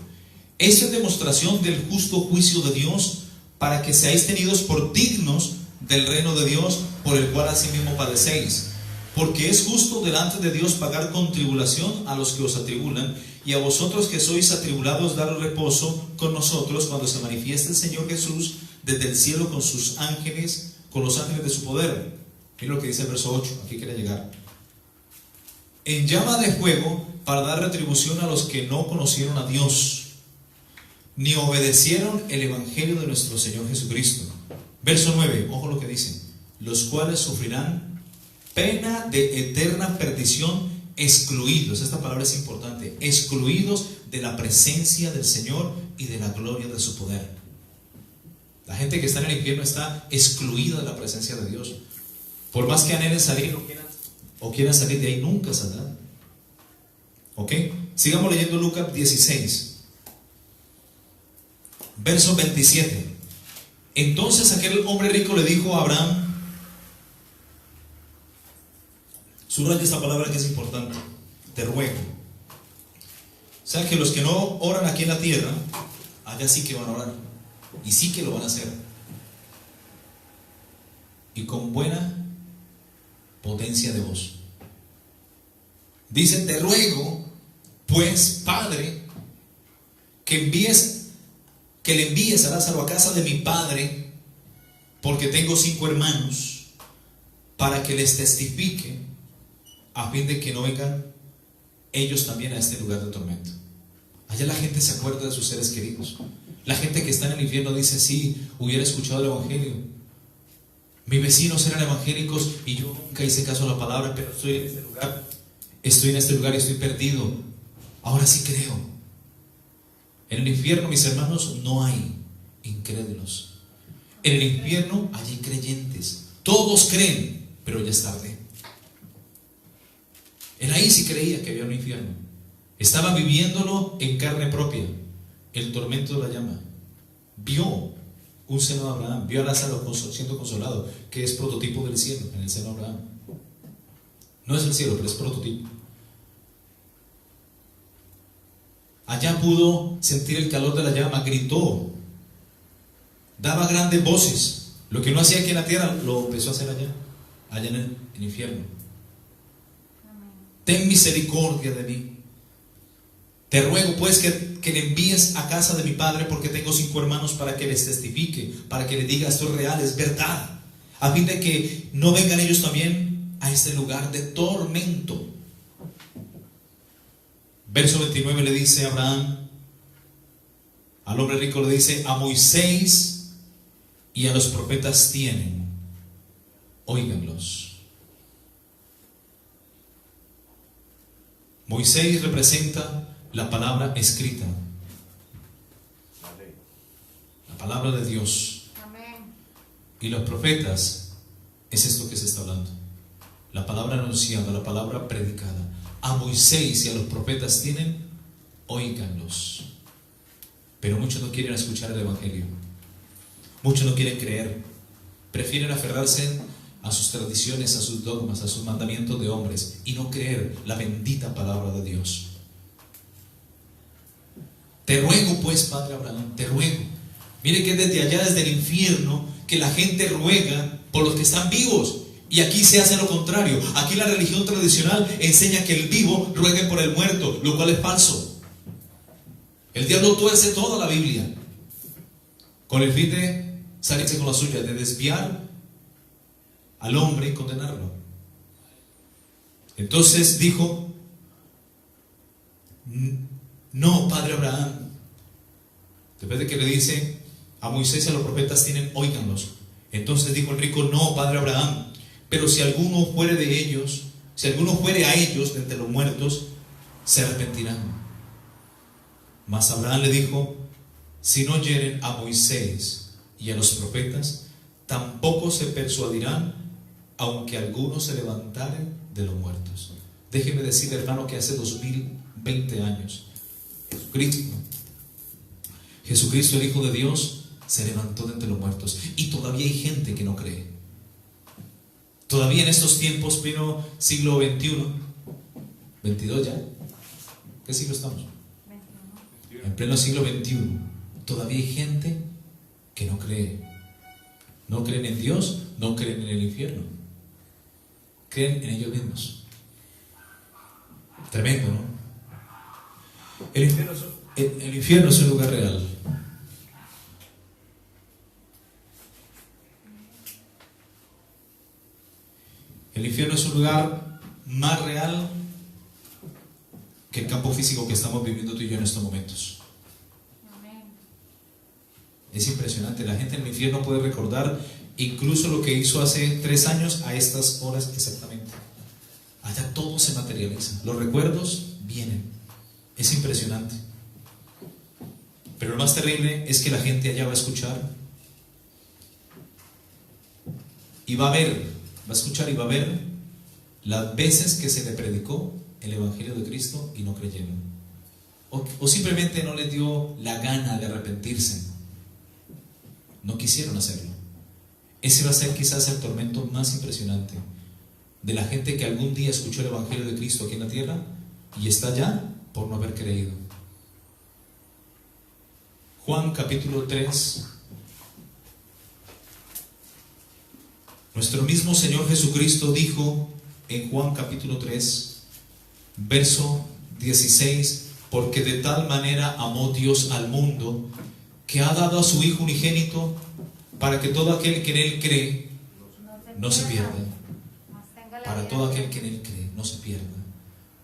[SPEAKER 1] Esto es demostración del justo juicio de Dios, para que seáis tenidos por dignos del reino de Dios, por el cual asimismo padecéis. Porque es justo delante de Dios pagar con tribulación a los que os atribulan, y a vosotros que sois atribulados dar reposo con nosotros cuando se manifieste el Señor Jesús desde el cielo con sus ángeles, con los ángeles de su poder. Miren lo que dice el verso 8, aquí quiere llegar. En llama de fuego, para dar retribución a los que no conocieron a Dios, ni obedecieron el evangelio de nuestro Señor Jesucristo. Verso 9, ojo lo que dice: los cuales sufrirán pena de eterna perdición, excluidos, esta palabra es importante, excluidos de la presencia del Señor y de la gloria de su poder. La gente que está en el infierno está excluida de la presencia de Dios. Por más que anhelen salir o quieran salir de ahí, nunca saldrán. ¿Ok? Sigamos leyendo Lucas 16, verso 27. Entonces aquel hombre rico le dijo a Abraham, subraya esta palabra que es importante: te ruego. O sea que los que no oran aquí en la tierra, allá sí que van a orar, y sí que lo van a hacer, y con buena potencia de voz. Dice: te ruego pues, Padre, que le envíes a Lázaro a casa de mi padre, porque tengo 5 hermanos, para que les testifique, a fin de que no vengan ellos también a este lugar de tormento. Allá la gente se acuerda de sus seres queridos. La gente que está en el infierno dice: sí, hubiera escuchado el evangelio. Mis vecinos eran evangélicos y yo nunca hice caso a la palabra, pero estoy en este lugar y estoy perdido. Ahora sí creo. En el infierno, mis hermanos, no hay incrédulos. En el infierno hay creyentes. Todos creen, pero ya es tarde. Él ahí sí creía que había un infierno. Estaba viviéndolo en carne propia, el tormento de la llama. Vio un seno de Abraham, vio a Lázaro siendo consolado, que es prototipo del cielo, en el seno de Abraham. No es el cielo, pero es prototipo. Allá pudo sentir el calor de la llama, gritó, daba grandes voces. Lo que no hacía aquí en la tierra, lo empezó a hacer allá en el infierno. Ten misericordia de mí. Te ruego pues que le envíes a casa de mi padre, porque tengo 5 hermanos, para que les testifique, para que le diga: esto es real, es verdad, a fin de que no vengan ellos también a este lugar de tormento. Verso 29 le dice a Abraham, al hombre rico le dice: a Moisés y a los profetas tienen, óiganlos. Moisés representa la palabra escrita, la palabra de Dios.
[SPEAKER 2] Amén.
[SPEAKER 1] Y los profetas es esto que se está hablando, la palabra anunciada, la palabra predicada. A Moisés y a los profetas tienen, óiganlos. Pero muchos no quieren escuchar el evangelio, muchos no quieren creer, prefieren aferrarse a sus tradiciones, a sus dogmas, a sus mandamientos de hombres, y no creer la bendita palabra de Dios. Te ruego pues, Padre Abraham, te ruego. Mire que desde allá, desde el infierno, que la gente ruega por los que están vivos. Y aquí se hace lo contrario. Aquí la religión tradicional enseña que el vivo ruegue por el muerto, lo cual es falso. El diablo tuerce toda la Biblia con el fin de salirse con la suya, de desviar al hombre y condenarlo. Entonces dijo: no, Padre Abraham. Después de que le dice: a Moisés y a los profetas tienen, óiganlos. Entonces dijo el rico: no, Padre Abraham, pero si alguno fuere de ellos Si alguno fuere a ellos de entre los muertos, se arrepentirán. Mas Abraham le dijo: si no oyeren a Moisés y a los profetas, tampoco se persuadirán, aunque algunos se levantaren de los muertos. Déjeme decir, hermano, que hace 2020 años Jesucristo, el Hijo de Dios, se levantó de entre los muertos, y todavía hay gente que no cree. Todavía en estos tiempos, pleno siglo XXI, 22 ya, ¿qué siglo estamos? En pleno siglo XXI, todavía hay gente que no cree. No creen en Dios, no creen en el infierno, creen en ellos mismos. Tremendo, ¿no? El infierno es un lugar real. El infierno es un lugar más real que el campo físico que estamos viviendo tú y yo en estos momentos.
[SPEAKER 2] Amén.
[SPEAKER 1] Es impresionante. La gente en el infierno puede recordar incluso lo que hizo hace 3 años a estas horas exactamente. Allá todo se materializa. Los recuerdos vienen. Es impresionante. Pero lo más terrible es que la gente allá va a escuchar y va a ver, va a escuchar y va a ver las veces que se le predicó el Evangelio de Cristo y no creyeron. O simplemente no les dio la gana de arrepentirse. No quisieron hacerlo. Ese va a ser quizás el tormento más impresionante de la gente que algún día escuchó el Evangelio de Cristo aquí en la tierra y está allá por no haber creído. Juan capítulo 3. Nuestro mismo Señor Jesucristo dijo en Juan capítulo 3, verso 16: porque de tal manera amó Dios al mundo, que ha dado a su Hijo unigénito, para que todo aquel que en Él cree no se pierda. Para todo aquel que en Él cree no se pierda,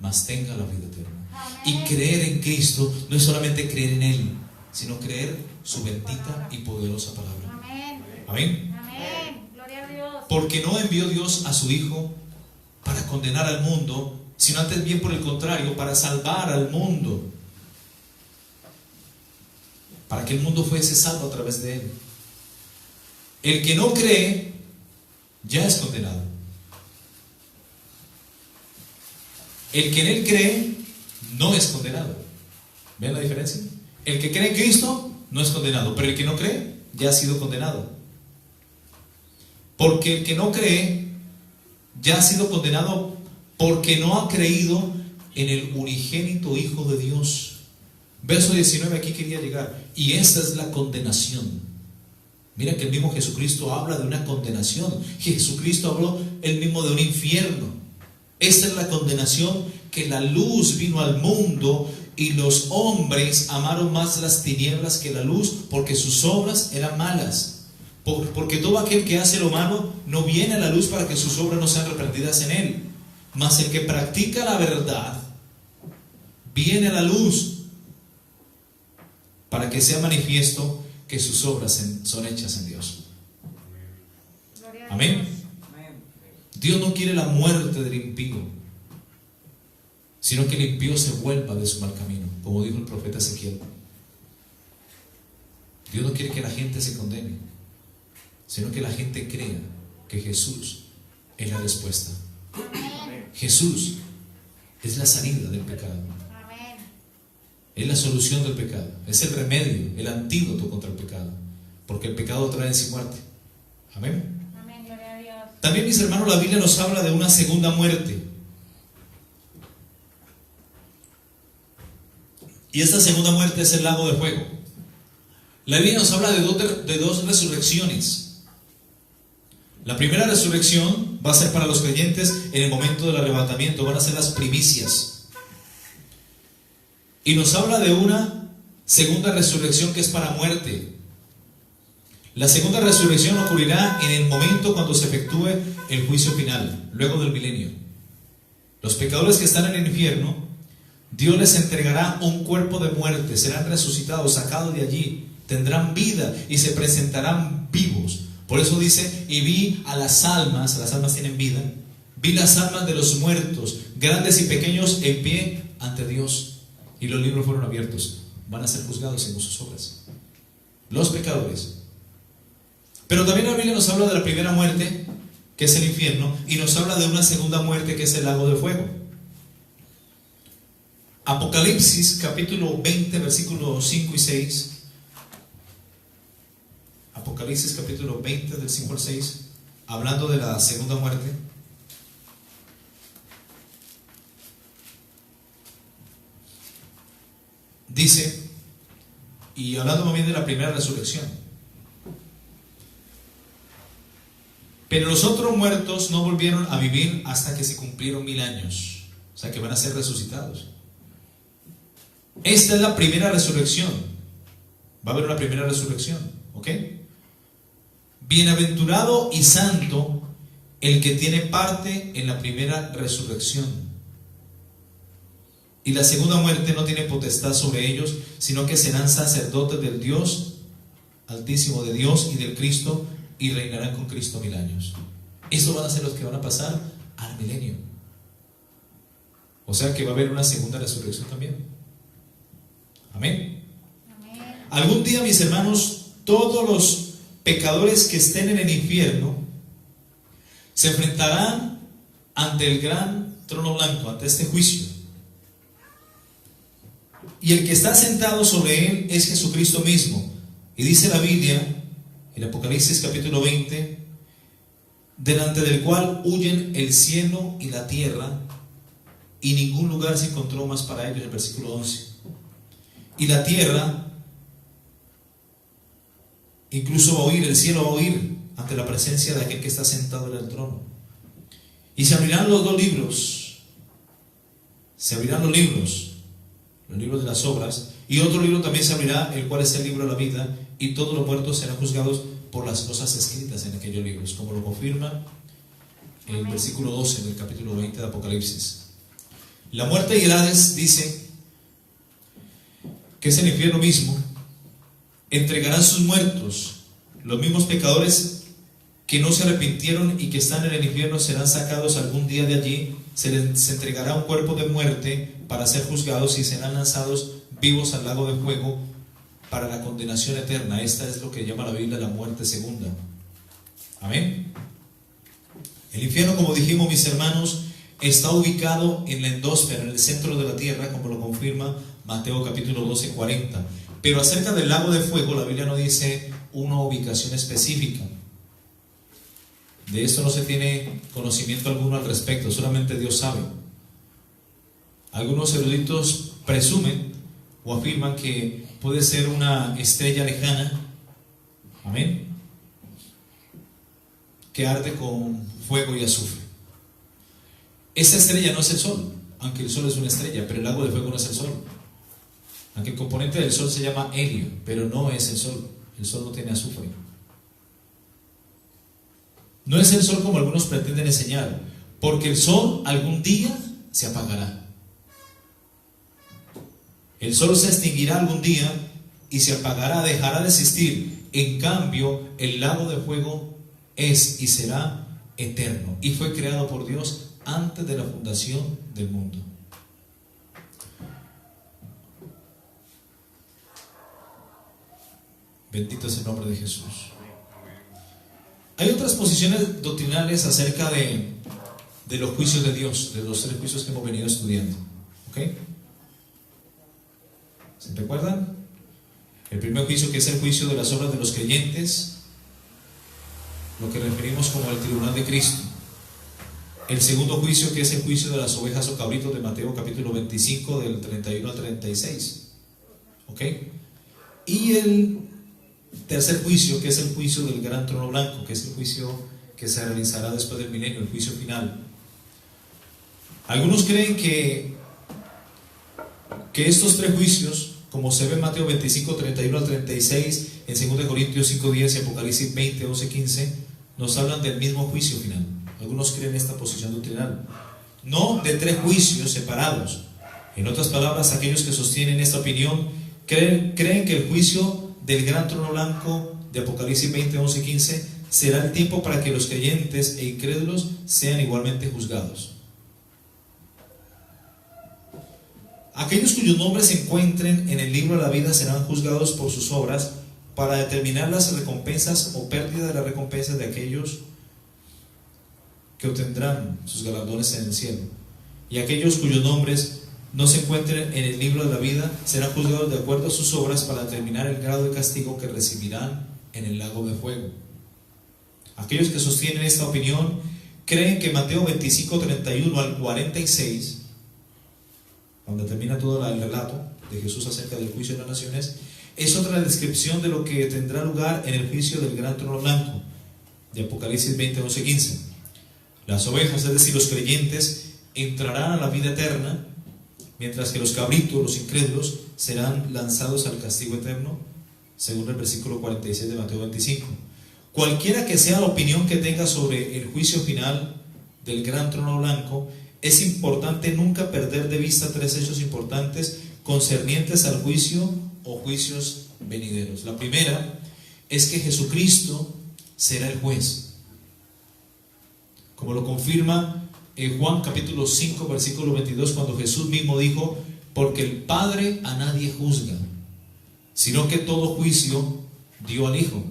[SPEAKER 1] mas tenga la vida eterna. Y creer en Cristo no es solamente creer en Él, sino creer su bendita y poderosa palabra. Amén.
[SPEAKER 2] Amén. Gloria a Dios.
[SPEAKER 1] Porque no envió Dios a su Hijo para condenar al mundo, sino antes bien por el contrario, para salvar al mundo, para que el mundo fuese salvo a través de Él. El que no cree ya es condenado. El que en Él cree no es condenado. ¿Ven la diferencia? El que cree en Cristo no es condenado, pero el que no cree ya ha sido condenado. Porque el que no cree ya ha sido condenado porque no ha creído en el unigénito Hijo de Dios. Verso 19, aquí quería llegar. Y esta es la condenación. Mira que el mismo Jesucristo habla de una condenación. Jesucristo habló él mismo de un infierno. Esta es la condenación, que la luz vino al mundo y los hombres amaron más las tinieblas que la luz, porque sus obras eran malas. Porque todo aquel que hace lo malo no viene a la luz para que sus obras no sean reprendidas en él. Mas el que practica la verdad viene a la luz para que sea manifiesto que sus obras son hechas en Dios. Amén. Dios no quiere la muerte del impío, sino que el impío se vuelva de su mal camino, como dijo el profeta Ezequiel. Dios no quiere que la gente se condene, sino que la gente crea que Jesús es la respuesta. Jesús es la salida del pecado. Es la solución del pecado. Es el remedio, el antídoto contra el pecado. Porque el pecado trae en sí muerte. Amén.
[SPEAKER 2] Amén, gloria a Dios.
[SPEAKER 1] También, mis hermanos, la Biblia nos habla de una segunda muerte. Y esta segunda muerte es el lago de fuego. La Biblia nos habla de dos resurrecciones. La primera resurrección va a ser para los creyentes en el momento del arrebatamiento. Van a ser las primicias. Y nos habla de una segunda resurrección que es para muerte. La segunda resurrección ocurrirá en el momento cuando se efectúe el juicio final, luego del milenio. Los pecadores que están en el infierno, Dios les entregará un cuerpo de muerte, serán resucitados, sacados de allí, tendrán vida y se presentarán vivos. Por eso dice: y vi a las almas tienen vida, Vi las almas de los muertos, grandes y pequeños, en pie ante Dios. Y los libros fueron abiertos. Van a ser juzgados según sus obras. Los pecadores. Pero también la Biblia nos habla de la primera muerte, que es el infierno, y nos habla de una segunda muerte, que es el lago de fuego. Apocalipsis capítulo 20, versículos 5 y 6. Apocalipsis capítulo 20, del 5 al 6, hablando de la segunda muerte. Dice, y hablando también de la primera resurrección: pero los otros muertos no volvieron a vivir hasta que se cumplieron 1000 años. O sea que van a ser resucitados. Esta es la primera resurrección. Va a haber una primera resurrección, ¿ok? Bienaventurado y santo el que tiene parte en la primera resurrección. Y la segunda muerte no tiene potestad sobre ellos, sino que serán sacerdotes del Dios Altísimo, de Dios y del Cristo, y reinarán con Cristo 1000 años. Estos van a ser los que van a pasar al milenio. O sea que va a haber una segunda resurrección también. Amén.
[SPEAKER 2] Amén.
[SPEAKER 1] Algún día, mis hermanos, todos los pecadores que estén en el infierno se enfrentarán ante el gran trono blanco, ante este juicio. Y el que está sentado sobre él es Jesucristo mismo. Y dice la Biblia, en Apocalipsis capítulo 20, delante del cual huyen el cielo y la tierra, y ningún lugar se encontró más para ellos, el versículo 11. Y la tierra incluso va a oír, el cielo va a oír ante la presencia de aquel que está sentado en el trono. Y se abrirán los dos libros. Se abrirán los libros de las obras, y otro libro también se abrirá, el cual es el libro de la vida, y todos los muertos serán juzgados por las cosas escritas en aquellos libros, como lo confirma el versículo 12 del capítulo 20 de Apocalipsis. La muerte y el Hades, dice, que es el infierno mismo, entregarán sus muertos. Los mismos pecadores que no se arrepintieron y que están en el infierno serán sacados algún día de allí. Se les entregará un cuerpo de muerte para ser juzgados, y serán lanzados vivos al lago de fuego para la condenación eterna. Esta es lo que llama la Biblia la muerte segunda. Amén. El infierno, como dijimos, mis hermanos, está ubicado en la endosfera, en el centro de la tierra, como lo confirma Mateo capítulo 12, 40. Pero acerca del lago de fuego, la Biblia no dice una ubicación específica. De esto no se tiene conocimiento alguno al respecto, solamente Dios sabe. Algunos eruditos presumen o afirman que puede ser una estrella lejana, amén, que arde con fuego y azufre. Esa estrella no es el sol, aunque el sol es una estrella, pero el lago de fuego no es el sol. Aunque el componente del sol se llama helio, pero no es el sol. El sol no tiene azufre. No es el sol como algunos pretenden enseñar, porque el sol algún día se apagará. El sol se extinguirá algún día y se apagará, dejará de existir. En cambio, el lago de fuego es y será eterno, y fue creado por Dios antes de la fundación del mundo. Bendito es el nombre de Jesús. Hay otras posiciones doctrinales acerca de los juicios de Dios, de los 3 juicios que hemos venido estudiando. ¿Ok? ¿Se recuerdan? El primer juicio, que es el juicio de las obras de los creyentes, lo que referimos como el tribunal de Cristo. El segundo juicio, que es el juicio de las ovejas o cabritos de Mateo capítulo 25, del 31 al 36. ¿Ok? Y el tercer juicio, que es el juicio del gran trono blanco, que es el juicio que se realizará después del milenio, el juicio final. Algunos creen que estos 3 juicios, como se ve en Mateo 25, 31 al 36, en 2 Corintios 5, 10 y Apocalipsis 20, 11, 15, nos hablan del mismo juicio final. Algunos creen esta posición doctrinal, no de 3 juicios separados. En otras palabras, aquellos que sostienen esta opinión creen que el juicio del gran trono blanco de Apocalipsis 20, 11, 15 será el tiempo para que los creyentes e incrédulos sean igualmente juzgados. Aquellos cuyos nombres se encuentren en el libro de la vida serán juzgados por sus obras para determinar las recompensas o pérdida de las recompensas de aquellos que obtendrán sus galardones en el cielo. Y aquellos cuyos nombres no se encuentren en el libro de la vida serán juzgados de acuerdo a sus obras para determinar el grado de castigo que recibirán en el lago de fuego. Aquellos que sostienen esta opinión creen que Mateo 25:31 al 46, donde termina todo el relato de Jesús acerca del juicio de las naciones, es otra descripción de lo que tendrá lugar en el juicio del gran trono blanco de Apocalipsis 20:11-15. Las ovejas, es decir, los creyentes, entrarán a la vida eterna, mientras que los cabritos, los incrédulos, serán lanzados al castigo eterno, según el versículo 46 de Mateo 25. Cualquiera que sea la opinión que tenga sobre el juicio final del gran trono blanco, es importante nunca perder de vista tres hechos importantes concernientes al juicio o juicios venideros. La primera es que Jesucristo será el juez, como lo confirma en Juan capítulo 5 versículo 22, cuando Jesús mismo dijo: porque el Padre a nadie juzga, sino que todo juicio dio al Hijo.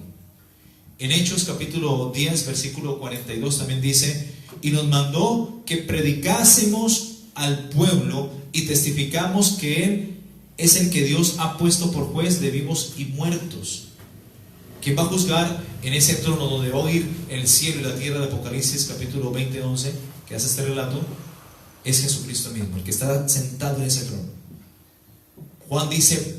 [SPEAKER 1] En Hechos capítulo 10 versículo 42 también dice: y nos mandó que predicásemos al pueblo y testificamos que Él es el que Dios ha puesto por juez de vivos y muertos. ¿Quién va a juzgar en ese trono donde va a oír el cielo y la tierra de Apocalipsis capítulo 20-11, que hace este relato? Es Jesucristo mismo, el que está sentado en ese trono. Juan dice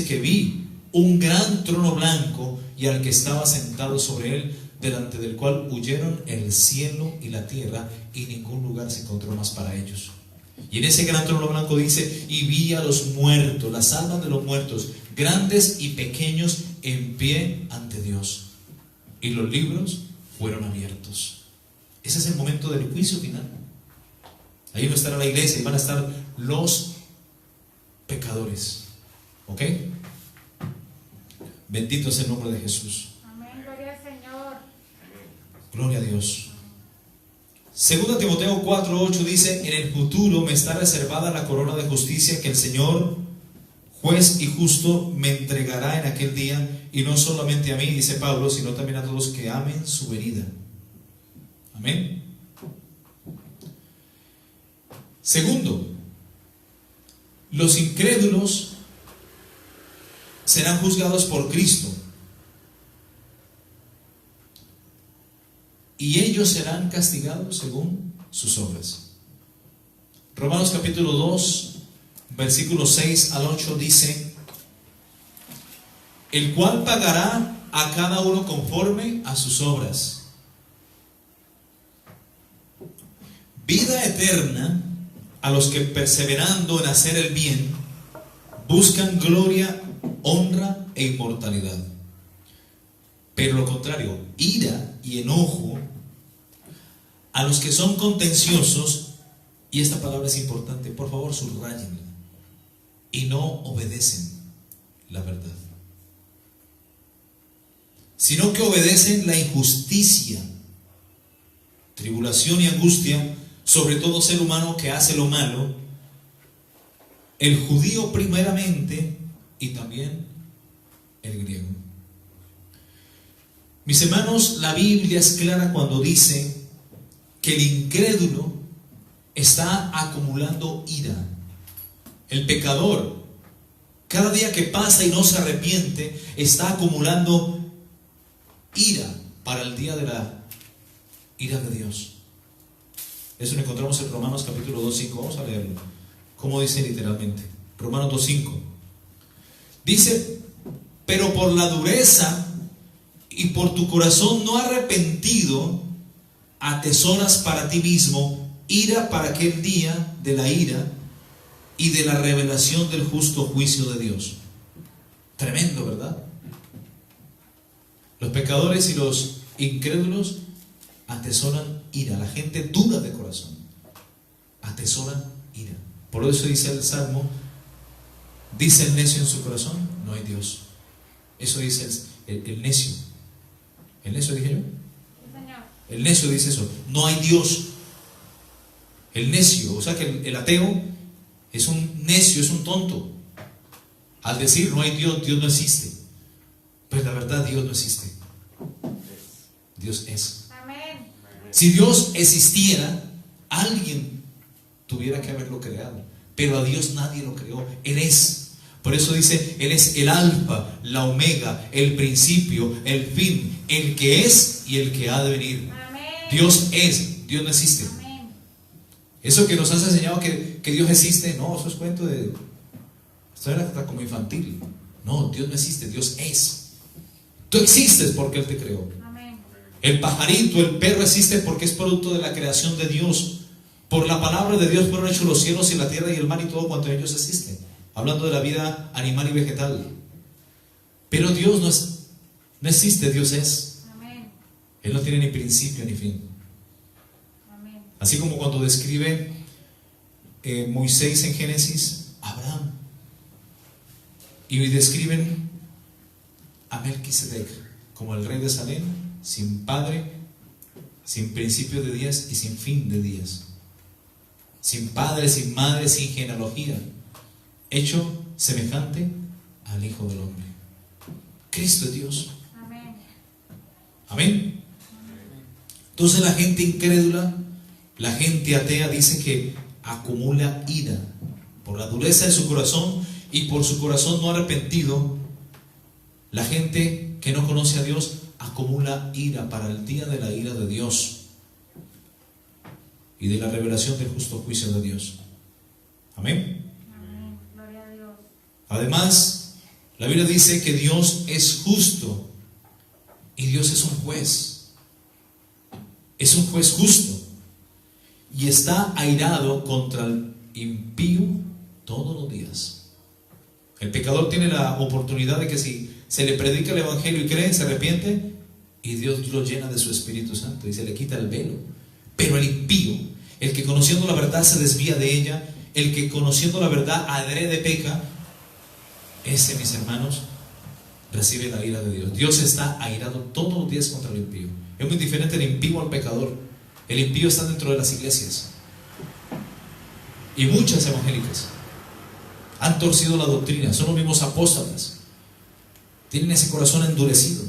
[SPEAKER 1] que vi un gran trono blanco y al que estaba sentado sobre él, delante del cual huyeron el cielo y la tierra, y ningún lugar se encontró más para ellos. Y en ese gran trono blanco dice: y vi a los muertos, las almas de los muertos, grandes y pequeños, en pie ante Dios, y los libros fueron abiertos. Ese es el momento del juicio final. Ahí no estará la iglesia, y van a estar los pecadores. ¿Ok? Bendito es el nombre de Jesús.
[SPEAKER 2] Amén, gloria al Señor.
[SPEAKER 1] Gloria a Dios. 2 Timoteo 4:8 dice: en el futuro me está reservada la corona de justicia que el Señor, juez y justo, me entregará en aquel día, y no solamente a mí, dice Pablo, sino también a todos que amen su venida. Amén. Segundo, los incrédulos serán juzgados por Cristo, y ellos serán castigados según sus obras. Romanos capítulo 2 versículos 6 al 8 dice: el cual pagará a cada uno conforme a sus obras. Vida eterna a los que, perseverando en hacer el bien, buscan gloria, honra e inmortalidad. Pero lo contrario, ira y enojo a los que son contenciosos, y esta palabra es importante, por favor subrayenla, y no obedecen la verdad, sino que obedecen la injusticia, tribulación y angustia sobre todo ser humano que hace lo malo, el judío primeramente y también el griego. Mis hermanos, la Biblia es clara cuando dice que el incrédulo está acumulando ira. El pecador, cada día que pasa y no se arrepiente, está acumulando ira para el día de la ira de Dios. Eso lo encontramos en Romanos capítulo 2:5. Vamos a leerlo. ¿Cómo dice literalmente? Romanos 2:5. Dice: pero por la dureza y por tu corazón no arrepentido, atesoras para ti mismo ira para aquel día de la ira y de la revelación del justo juicio de Dios. Tremendo, ¿verdad? Los pecadores y los incrédulos atesoran ira. La gente dura de corazón atesora ira. Por eso dice el Salmo: dice el necio en su corazón, no hay Dios. Eso dice el necio. El necio dije yo.
[SPEAKER 2] Sí, Señor.
[SPEAKER 1] El necio dice eso. No hay Dios. El necio, o sea que el ateo es un necio, es un tonto. Al decir no hay Dios, Dios no existe. Pues la verdad, Dios no existe. Dios es.
[SPEAKER 2] Amén.
[SPEAKER 1] Si Dios existiera, alguien tuviera que haberlo creado. Pero a Dios nadie lo creó. Él es. Por eso dice, Él es el alfa, la omega, el principio, el fin, el que es y el que ha de venir.
[SPEAKER 2] Amén.
[SPEAKER 1] Dios es, Dios no existe.
[SPEAKER 2] Amén.
[SPEAKER 1] Eso que nos has enseñado que Dios existe, no, eso es cuento de... Esto era hasta como infantil. No, Dios no existe, Dios es. Tú existes porque Él te creó.
[SPEAKER 2] Amén.
[SPEAKER 1] El pajarito, el perro existe porque es producto de la creación de Dios. Por la palabra de Dios fueron hechos los cielos y la tierra y el mar y todo cuanto en ellos existe. Hablando de la vida animal y vegetal. Pero Dios no existe, Dios es.
[SPEAKER 2] Amén.
[SPEAKER 1] Él no tiene ni principio ni fin.
[SPEAKER 2] Amén.
[SPEAKER 1] Así como cuando describe Moisés en Génesis, Abraham. Y describen a Melquisedec como el rey de Salem, sin padre, sin principio de días y sin fin de días. Sin padre, sin madre, sin genealogía. Hecho semejante al Hijo del Hombre. Cristo es Dios.
[SPEAKER 2] Amén.
[SPEAKER 1] Amén. Entonces la gente incrédula, la gente atea dice que acumula ira por la dureza de su corazón y por su corazón no arrepentido. La gente que no conoce a Dios acumula ira para el día de la ira de Dios y de la revelación del justo juicio de Dios. Amén.
[SPEAKER 2] Amén. Gloria a Dios.
[SPEAKER 1] Además, la Biblia dice que Dios es justo y Dios es un juez. Es un juez justo y está airado contra el impío todos los días. El pecador tiene la oportunidad de que si se le predica el evangelio y cree, se arrepiente y Dios lo llena de su Espíritu Santo y se le quita el velo. Pero el impío, el que conociendo la verdad se desvía de ella, el que conociendo la verdad adrede peca, ese, mis hermanos, recibe la ira de Dios. Dios está airado todos los días contra el impío. Es muy diferente el impío al pecador. El impío está dentro de las iglesias y muchas evangélicas han torcido la doctrina, son los mismos apóstoles, tienen ese corazón endurecido.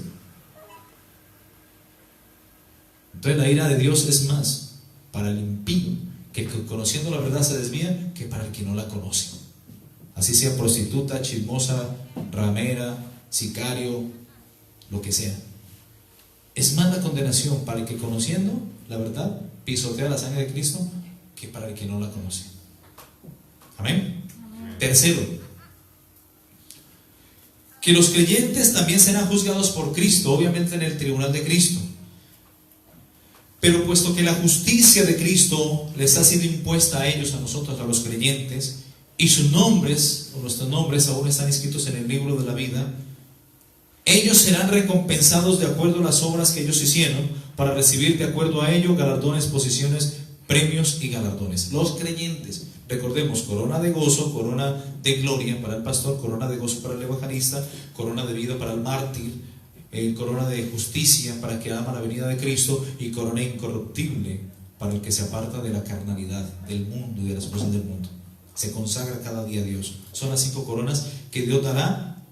[SPEAKER 1] Entonces la ira de Dios es más para el impío, que conociendo la verdad se desvía, que para el que no la conoce. Así sea prostituta, chismosa, ramera, sicario, lo que sea. Es más la condenación para el que conociendo la verdad pisotea la sangre de Cristo que para el que no la conoce. Amén. Tercero, que los creyentes también serán juzgados por Cristo, obviamente en el tribunal de Cristo. Pero puesto que la justicia de Cristo les ha sido impuesta a ellos, a nosotros, a los creyentes, y sus nombres, o nuestros nombres, aún están escritos en el libro de la vida, ellos serán recompensados de acuerdo a las obras que ellos hicieron, para recibir de acuerdo a ello galardones, posiciones, premios y galardones. Los creyentes, recordemos, corona de gozo, corona de gloria para el pastor, corona de gozo para el evangelista, corona de vida para el mártir, corona de justicia para el que ama la venida de Cristo y corona incorruptible para el que se aparta de la carnalidad, del mundo y de las cosas del mundo. Se consagra cada día a Dios. Son las 5 coronas que Dios dará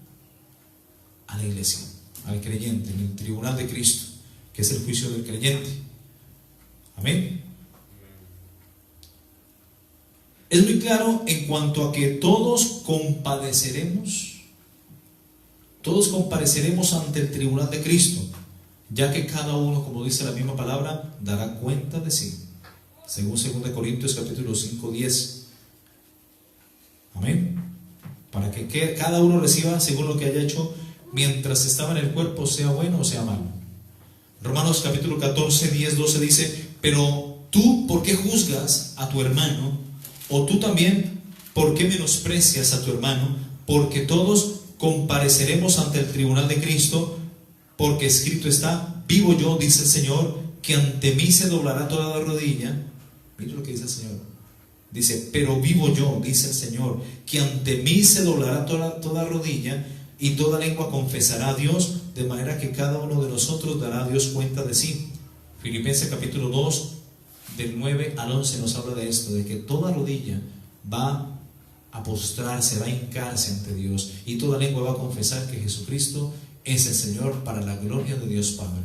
[SPEAKER 1] a la iglesia, al creyente, en el tribunal de Cristo, que es el juicio del creyente. Amén. Es muy claro en cuanto a que todos compareceremos ante el tribunal de Cristo, ya que cada uno, como dice la misma palabra, dará cuenta de sí, según 2 Corintios capítulo 5, 10. Amén. Para que cada uno reciba según lo que haya hecho mientras estaba en el cuerpo, sea bueno o sea malo. Romanos capítulo 14, 10, 12 dice: pero tú, ¿por qué juzgas a tu hermano? O tú también, ¿por qué menosprecias a tu hermano? Porque todos compareceremos ante el tribunal de Cristo, porque escrito está: vivo yo, dice el Señor, que ante mí se doblará toda la rodilla. Mira lo que dice el Señor. Dice: pero vivo yo, dice el Señor, que ante mí se doblará toda rodilla y toda lengua confesará a Dios, de manera que cada uno de nosotros dará a Dios cuenta de sí. Filipenses capítulo 2, del 9 al 11 nos habla de esto, de que toda rodilla va a postrarse, va a hincarse ante Dios, y toda lengua va a confesar que Jesucristo es el Señor, para la gloria de Dios Padre.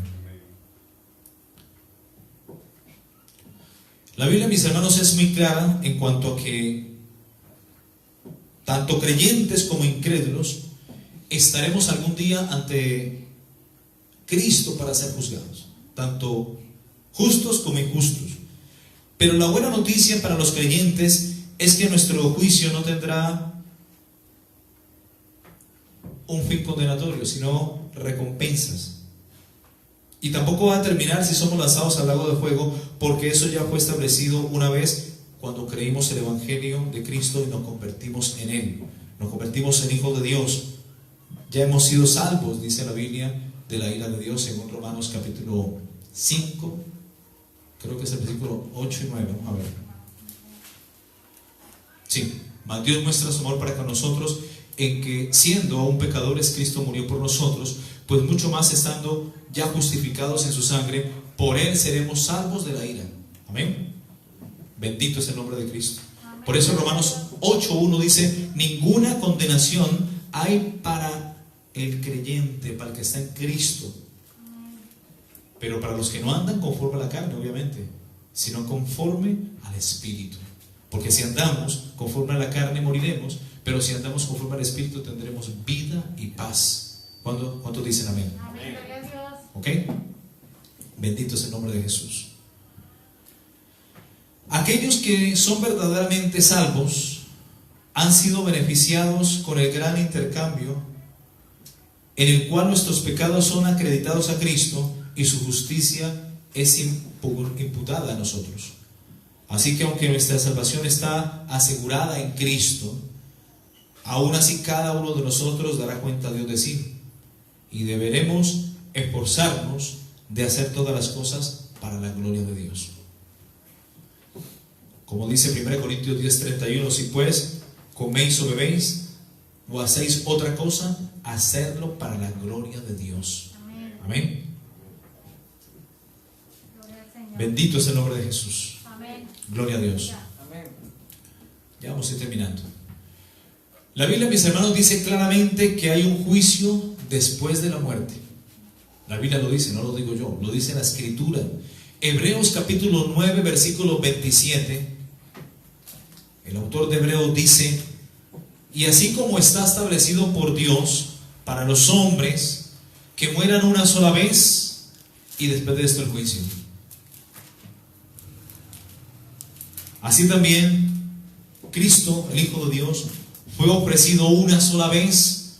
[SPEAKER 1] La Biblia, mis hermanos, es muy clara en cuanto a que tanto creyentes como incrédulos estaremos algún día ante Cristo para ser juzgados, tanto justos como injustos. Pero la buena noticia para los creyentes es que nuestro juicio no tendrá un fin condenatorio, sino recompensas. Y tampoco va a terminar si somos lanzados al lago de fuego, porque eso ya fue establecido una vez cuando creímos el Evangelio de Cristo y nos convertimos en Él. Nos convertimos en hijos de Dios. Ya hemos sido salvos, dice la Biblia, de la ira de Dios, según Romanos capítulo 5, creo que es el versículo 8 y 9. Vamos a ver. Sí, mas Dios muestra su amor para con nosotros, en que siendo aún pecadores, Cristo murió por nosotros, pues mucho más estando ya justificados en su sangre, por Él seremos salvos de la ira. Amén. Bendito es el nombre de Cristo.
[SPEAKER 2] Amén.
[SPEAKER 1] Por eso Romanos 8:1 dice: ninguna condenación hay para el creyente, para el que está en Cristo. Pero para los que no andan conforme a la carne, obviamente, sino conforme al Espíritu. Porque si andamos conforme a la carne, moriremos, pero si andamos conforme al Espíritu, tendremos vida y paz. ¿Cuántos dicen amén?
[SPEAKER 2] Amén. Gloria a Dios.
[SPEAKER 1] ¿Ok? Bendito es el nombre de Jesús. Aquellos que son verdaderamente salvos han sido beneficiados con el gran intercambio en el cual nuestros pecados son acreditados a Cristo y su justicia es imputada a nosotros. Así que aunque nuestra salvación está asegurada en Cristo, aún así cada uno de nosotros dará cuenta a Dios de sí, y deberemos esforzarnos de hacer todas las cosas para la gloria de Dios. Como dice 1 Corintios 10:31, si pues coméis o bebéis o hacéis otra cosa, hacerlo para la gloria de Dios.
[SPEAKER 2] Amén.
[SPEAKER 1] Amén.
[SPEAKER 2] Gloria al Señor.
[SPEAKER 1] Bendito es el nombre de Jesús.
[SPEAKER 2] Amén.
[SPEAKER 1] Gloria a Dios.
[SPEAKER 2] Amén.
[SPEAKER 1] Ya vamos a ir terminando. La Biblia, mis hermanos, dice claramente que hay un juicio después de la muerte. La Biblia lo dice, no lo digo yo, lo dice la Escritura. Hebreos capítulo 9, versículo 27. El autor de Hebreos dice: y así como está establecido por Dios para los hombres que mueran una sola vez, y después de esto el juicio. Así también Cristo, el Hijo de Dios, fue ofrecido una sola vez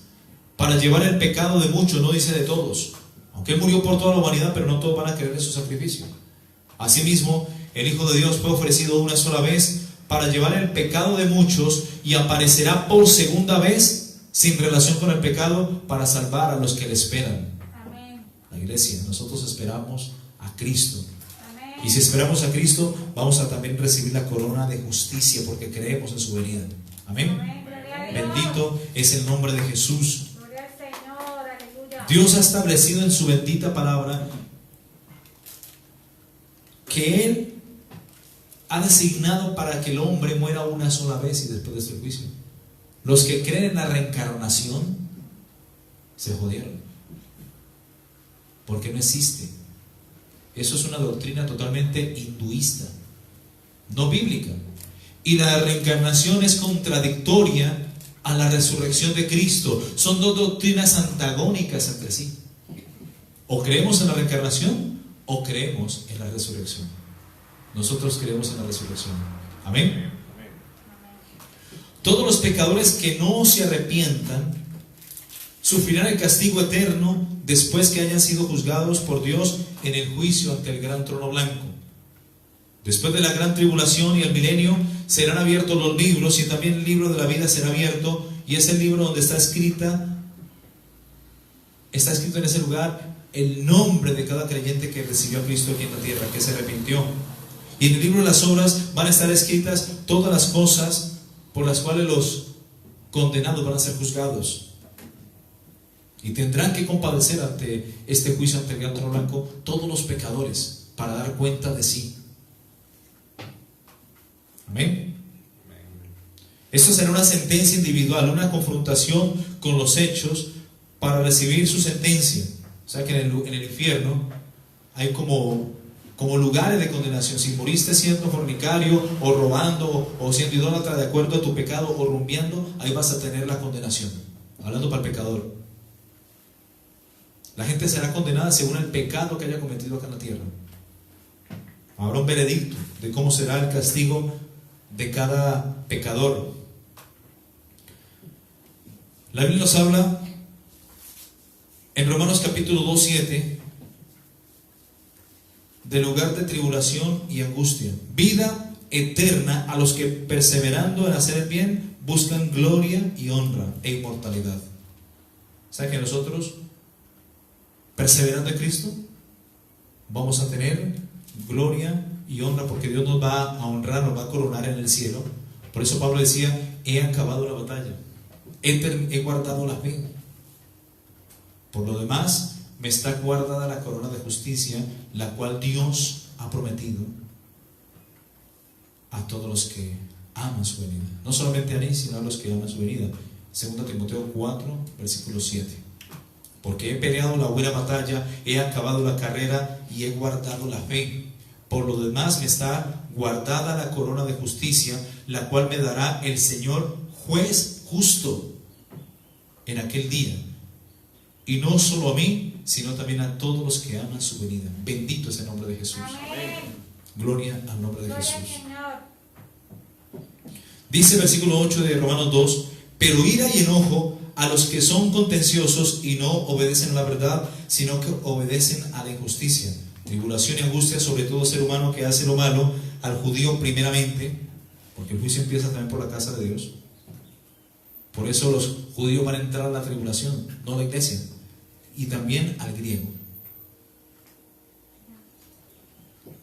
[SPEAKER 1] para llevar el pecado de muchos, no dice de todos. Aunque Él murió por toda la humanidad, pero no todos van a creer en su sacrificio. Asimismo, el Hijo de Dios fue ofrecido una sola vez para llevar el pecado de muchos, y aparecerá por segunda vez sin relación con el pecado para salvar a los que le esperan.
[SPEAKER 2] Amén.
[SPEAKER 1] La iglesia, nosotros esperamos a Cristo.
[SPEAKER 2] Amén.
[SPEAKER 1] Y si esperamos a Cristo, vamos a también recibir la corona de justicia, porque creemos en su venida. Amén.
[SPEAKER 2] Amén. Gloria a Dios.
[SPEAKER 1] Bendito es el nombre de Jesús.
[SPEAKER 2] Gloria al Señor. Aleluya.
[SPEAKER 1] Dios ha establecido en su bendita palabra que Él ha designado para que el hombre muera una sola vez y después de este juicio. Los que creen en la reencarnación se jodieron, porque no existe. Eso es una doctrina totalmente hinduista, no bíblica. Y la reencarnación es contradictoria a la resurrección de Cristo. Son dos doctrinas antagónicas entre sí. O creemos en la reencarnación o creemos en la resurrección. Nosotros creemos en la resurrección. Amén. Todos los pecadores que no se arrepientan sufrirán el castigo eterno después que hayan sido juzgados por Dios en el juicio ante el gran trono blanco. Después de la gran tribulación y el milenio serán abiertos los libros, y también el libro de la vida será abierto, y es el libro donde está escrito en ese lugar el nombre de cada creyente que recibió a Cristo aquí en la tierra, que se arrepintió. Y en el libro de las obras van a estar escritas todas las cosas por las cuales los condenados van a ser juzgados. Y tendrán que compadecer ante este juicio, ante el gran trono blanco, todos los pecadores, para dar cuenta de sí. Amén. Esto será una sentencia individual, una confrontación con los hechos para recibir su sentencia. O sea que en el infierno hay como lugares de condenación. Si moriste siendo fornicario o robando o siendo idólatra de acuerdo a tu pecado o rumbeando, ahí vas a tener la condenación. Hablando para el pecador. La gente será condenada según el pecado que haya cometido acá en la tierra. Habrá un veredicto de cómo será el castigo de cada pecador. La Biblia nos habla en Romanos capítulo 2:7 del lugar de tribulación y angustia, vida eterna a los que perseverando en hacer el bien buscan gloria y honra e inmortalidad. ¿Saben que nosotros, perseverando en Cristo, vamos a tener gloria y honra, porque Dios nos va a honrar, nos va a coronar en el cielo? Por eso Pablo decía: he acabado la batalla, he guardado la fe. Por lo demás, me está guardada la corona de justicia, la cual Dios ha prometido a todos los que aman su venida. No solamente a mí, sino a los que aman su venida. 2 Timoteo 4, versículo 7. Porque he peleado la buena batalla, he acabado la carrera y he guardado la fe. Por lo demás, me está guardada la corona de justicia, la cual me dará el Señor juez justo en aquel día. Y no solo a mí, sino también a todos los que aman su venida. Bendito es el nombre de Jesús.
[SPEAKER 2] Amén.
[SPEAKER 1] Gloria al nombre de
[SPEAKER 2] Gloria al
[SPEAKER 1] Jesús.
[SPEAKER 2] Señor.
[SPEAKER 1] Dice el versículo 8 de Romanos 2: pero ira y enojo a los que son contenciosos y no obedecen a la verdad, sino que obedecen a la injusticia. Tribulación y angustia sobre todo ser humano que hace lo malo, al judío primeramente, porque el juicio empieza también por la casa de Dios. Por eso los judíos van a entrar a la tribulación, no la iglesia. Y también al griego.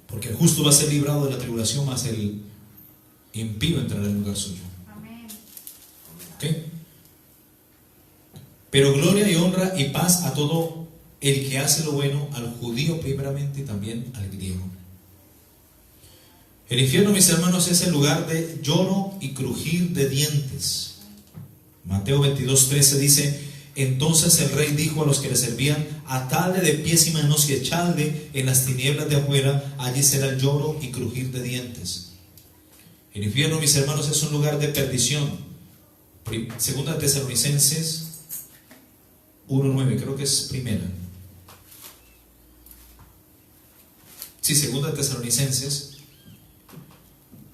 [SPEAKER 1] Porque el justo va a ser librado de la tribulación, más el impío entrará en el lugar suyo.
[SPEAKER 2] Amén.
[SPEAKER 1] ¿Ok? Pero gloria y honra y paz a todo el que hace lo bueno, al judío primeramente y también al griego. El infierno, mis hermanos, es el lugar de lloro y crujir de dientes. Mateo 22:13 dice: entonces el rey dijo a los que le servían: atadle de pies y manos y echadle en las tinieblas de afuera, allí será el lloro y crujir de dientes. El infierno, mis hermanos, es un lugar de perdición. Segunda Tesalonicenses 1:9, creo que es primera. Sí, segunda Tesalonicenses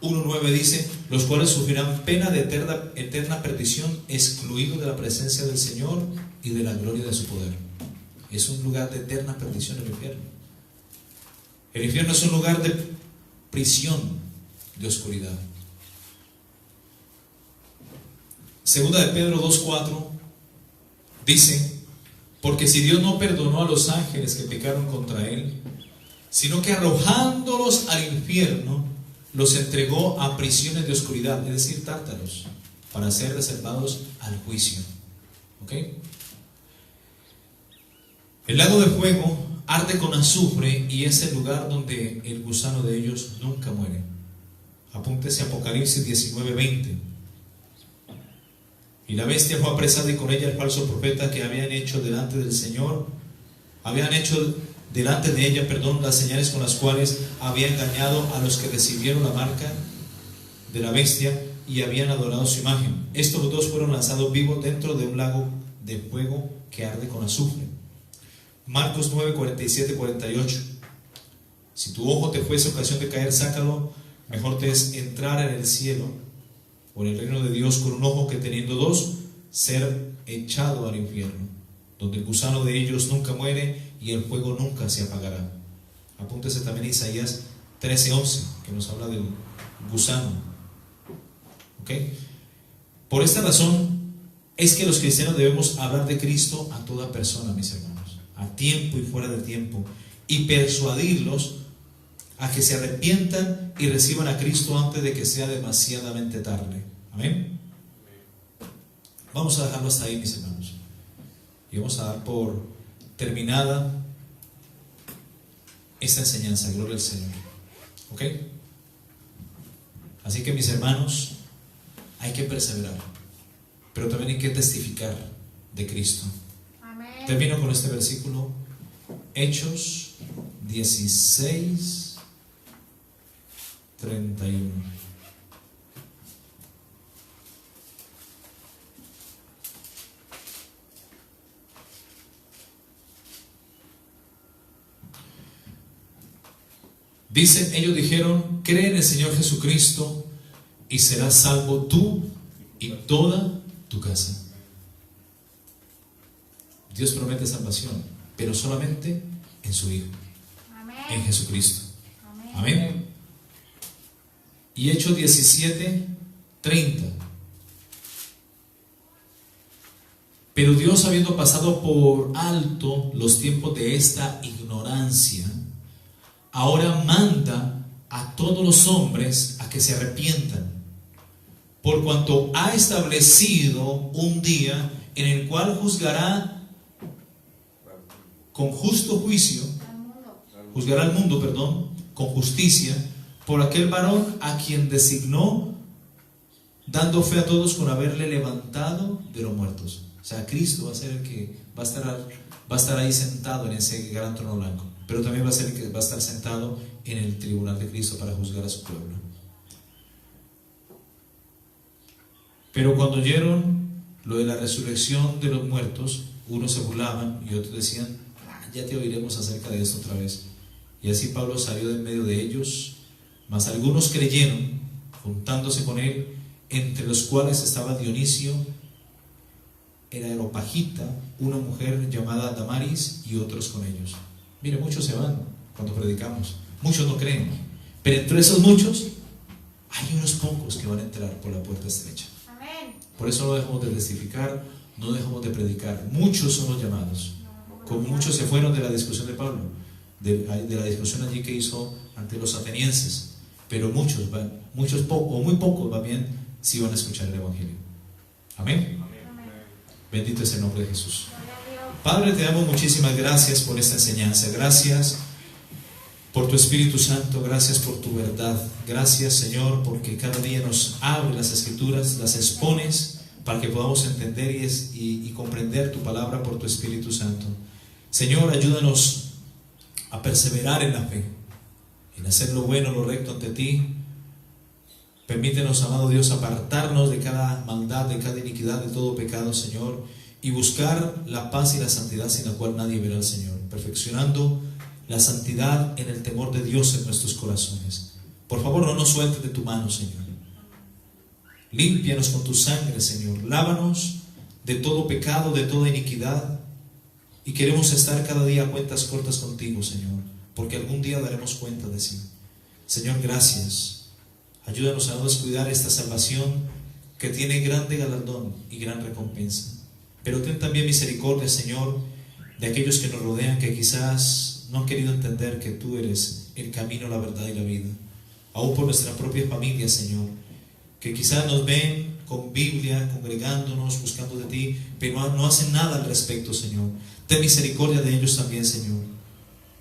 [SPEAKER 1] 1:9 dice: los cuales sufrirán pena de eterna perdición, excluidos de la presencia del Señor y de la gloria de su poder. Es un lugar de eterna perdición el infierno. El infierno es un lugar de prisión, de oscuridad. Segunda de Pedro 2:4 dice: porque si Dios no perdonó a los ángeles que pecaron contra él, sino que arrojándolos al infierno, los entregó a prisiones de oscuridad, es decir, tártaros, para ser reservados al juicio. ¿Ok? El lago de fuego arde con azufre y es el lugar donde el gusano de ellos nunca muere. Apúntese Apocalipsis 19:20. Y la bestia fue apresada y con ella el falso profeta que habían hecho delante del Señor, delante de ella, las señales con las cuales había engañado a los que recibieron la marca de la bestia y habían adorado su imagen. Estos dos fueron lanzados vivos dentro de un lago de fuego que arde con azufre. Marcos 9:47-48. Si tu ojo te fuese ocasión de caer, sácalo. Mejor te es entrar en el cielo o en el reino de Dios con un ojo que teniendo dos, ser echado al infierno, donde el gusano de ellos nunca muere y el fuego nunca se apagará. Apúntese también a Isaías 13:11, que nos habla del gusano. ¿Ok? Por esta razón es que los cristianos debemos hablar de Cristo a toda persona, mis hermanos, a tiempo y fuera de tiempo, y persuadirlos a que se arrepientan y reciban a Cristo antes de que sea demasiadamente tarde. Amén. Vamos a dejarlo hasta ahí, mis hermanos. y vamos a dar por terminada esta enseñanza. Gloria al Señor. ¿Ok? Así que mis hermanos, hay que perseverar, pero también hay que testificar de Cristo.
[SPEAKER 2] Amén.
[SPEAKER 1] Termino con este versículo, Hechos 16, 31. Dicen, ellos dijeron, cree en el Señor Jesucristo y serás salvo tú y toda tu casa. Dios promete salvación, pero solamente en su Hijo, en
[SPEAKER 2] Amén.
[SPEAKER 1] Jesucristo.
[SPEAKER 2] Amén.
[SPEAKER 1] Amén. Y Hechos 17, 30. Pero Dios, habiendo pasado por alto los tiempos de esta ignorancia, ahora manda a todos los hombres a que se arrepientan, por cuanto ha establecido un día en el cual juzgará con justo juicio, juzgará al mundo, con justicia, por aquel varón a quien designó, dando fe a todos con haberle levantado de los muertos. O sea, Cristo va a ser el que va a estar ahí sentado en ese gran trono blanco, pero también va a ser el que va a estar sentado en el tribunal de Cristo para juzgar a su pueblo. Pero cuando oyeron lo de la resurrección de los muertos, unos se burlaban y otros decían, ya te oiremos acerca de esto otra vez. Y así Pablo salió de en medio de ellos, mas algunos creyeron, juntándose con él, entre los cuales estaba Dionisio, el Areopagita, una mujer llamada Damaris, y otros con ellos. Mire, muchos se van cuando predicamos, muchos no creen, pero entre esos muchos hay unos pocos que van a entrar por la puerta estrecha.
[SPEAKER 2] Amén.
[SPEAKER 1] Por eso no dejamos de testificar, no dejamos de predicar. Muchos son los llamados, como muchos se fueron de la discusión de Pablo, de la discusión allí que hizo ante los atenienses, pero muchos o muy pocos va bien si van a escuchar el Evangelio. Amén. Bendito es el nombre de Jesús. Padre, te damos muchísimas gracias por esta enseñanza. Gracias por tu Espíritu Santo. Gracias por tu verdad. Gracias, Señor, porque cada día nos abres las Escrituras, las expones para que podamos entender y comprender tu palabra por tu Espíritu Santo. Señor, ayúdanos a perseverar en la fe, en hacer lo bueno, lo recto ante ti. Permítenos, amado Dios, apartarnos de cada maldad, de cada iniquidad, de todo pecado, Señor, y buscar la paz y la santidad sin la cual nadie verá al Señor, perfeccionando la santidad en el temor de Dios en nuestros corazones. Por favor, no nos sueltes de tu mano, Señor. Límpianos con tu sangre, Señor. Lávanos de todo pecado, de toda iniquidad, y queremos estar cada día a cuentas cortas contigo, Señor, porque algún día daremos cuenta de sí. Señor, gracias. Ayúdanos a no descuidar esta salvación que tiene grande galardón y gran recompensa. Pero ten también misericordia, Señor, de aquellos que nos rodean, que quizás no han querido entender que tú eres el camino, la verdad y la vida. Aún por nuestra propia familia, Señor, que quizás nos ven con Biblia, congregándonos, buscando de ti, pero no hacen nada al respecto, Señor. Ten misericordia de ellos también, Señor.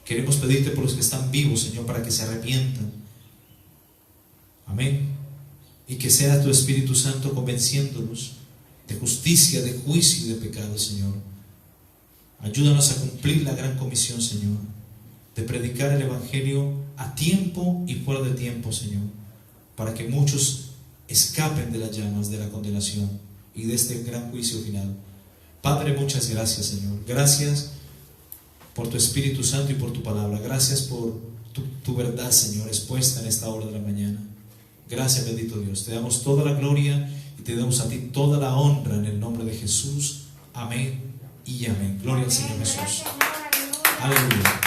[SPEAKER 1] Queremos pedirte por los que están vivos, Señor, para que se arrepientan. Amén. Y que sea tu Espíritu Santo convenciéndonos de justicia, de juicio y de pecado, Señor. Ayúdanos a cumplir la gran comisión, Señor, de predicar el Evangelio a tiempo y fuera de tiempo, Señor, para que muchos escapen de las llamas de la condenación y de este gran juicio final. Padre, muchas gracias, Señor. Gracias por tu Espíritu Santo y por tu palabra. Gracias por tu verdad, Señor, expuesta en esta hora de la mañana. Gracias, bendito Dios. Te damos toda la gloria y te damos a ti toda la honra en el nombre de Jesús. Amén y amén. Gloria al Señor Jesús. Aleluya.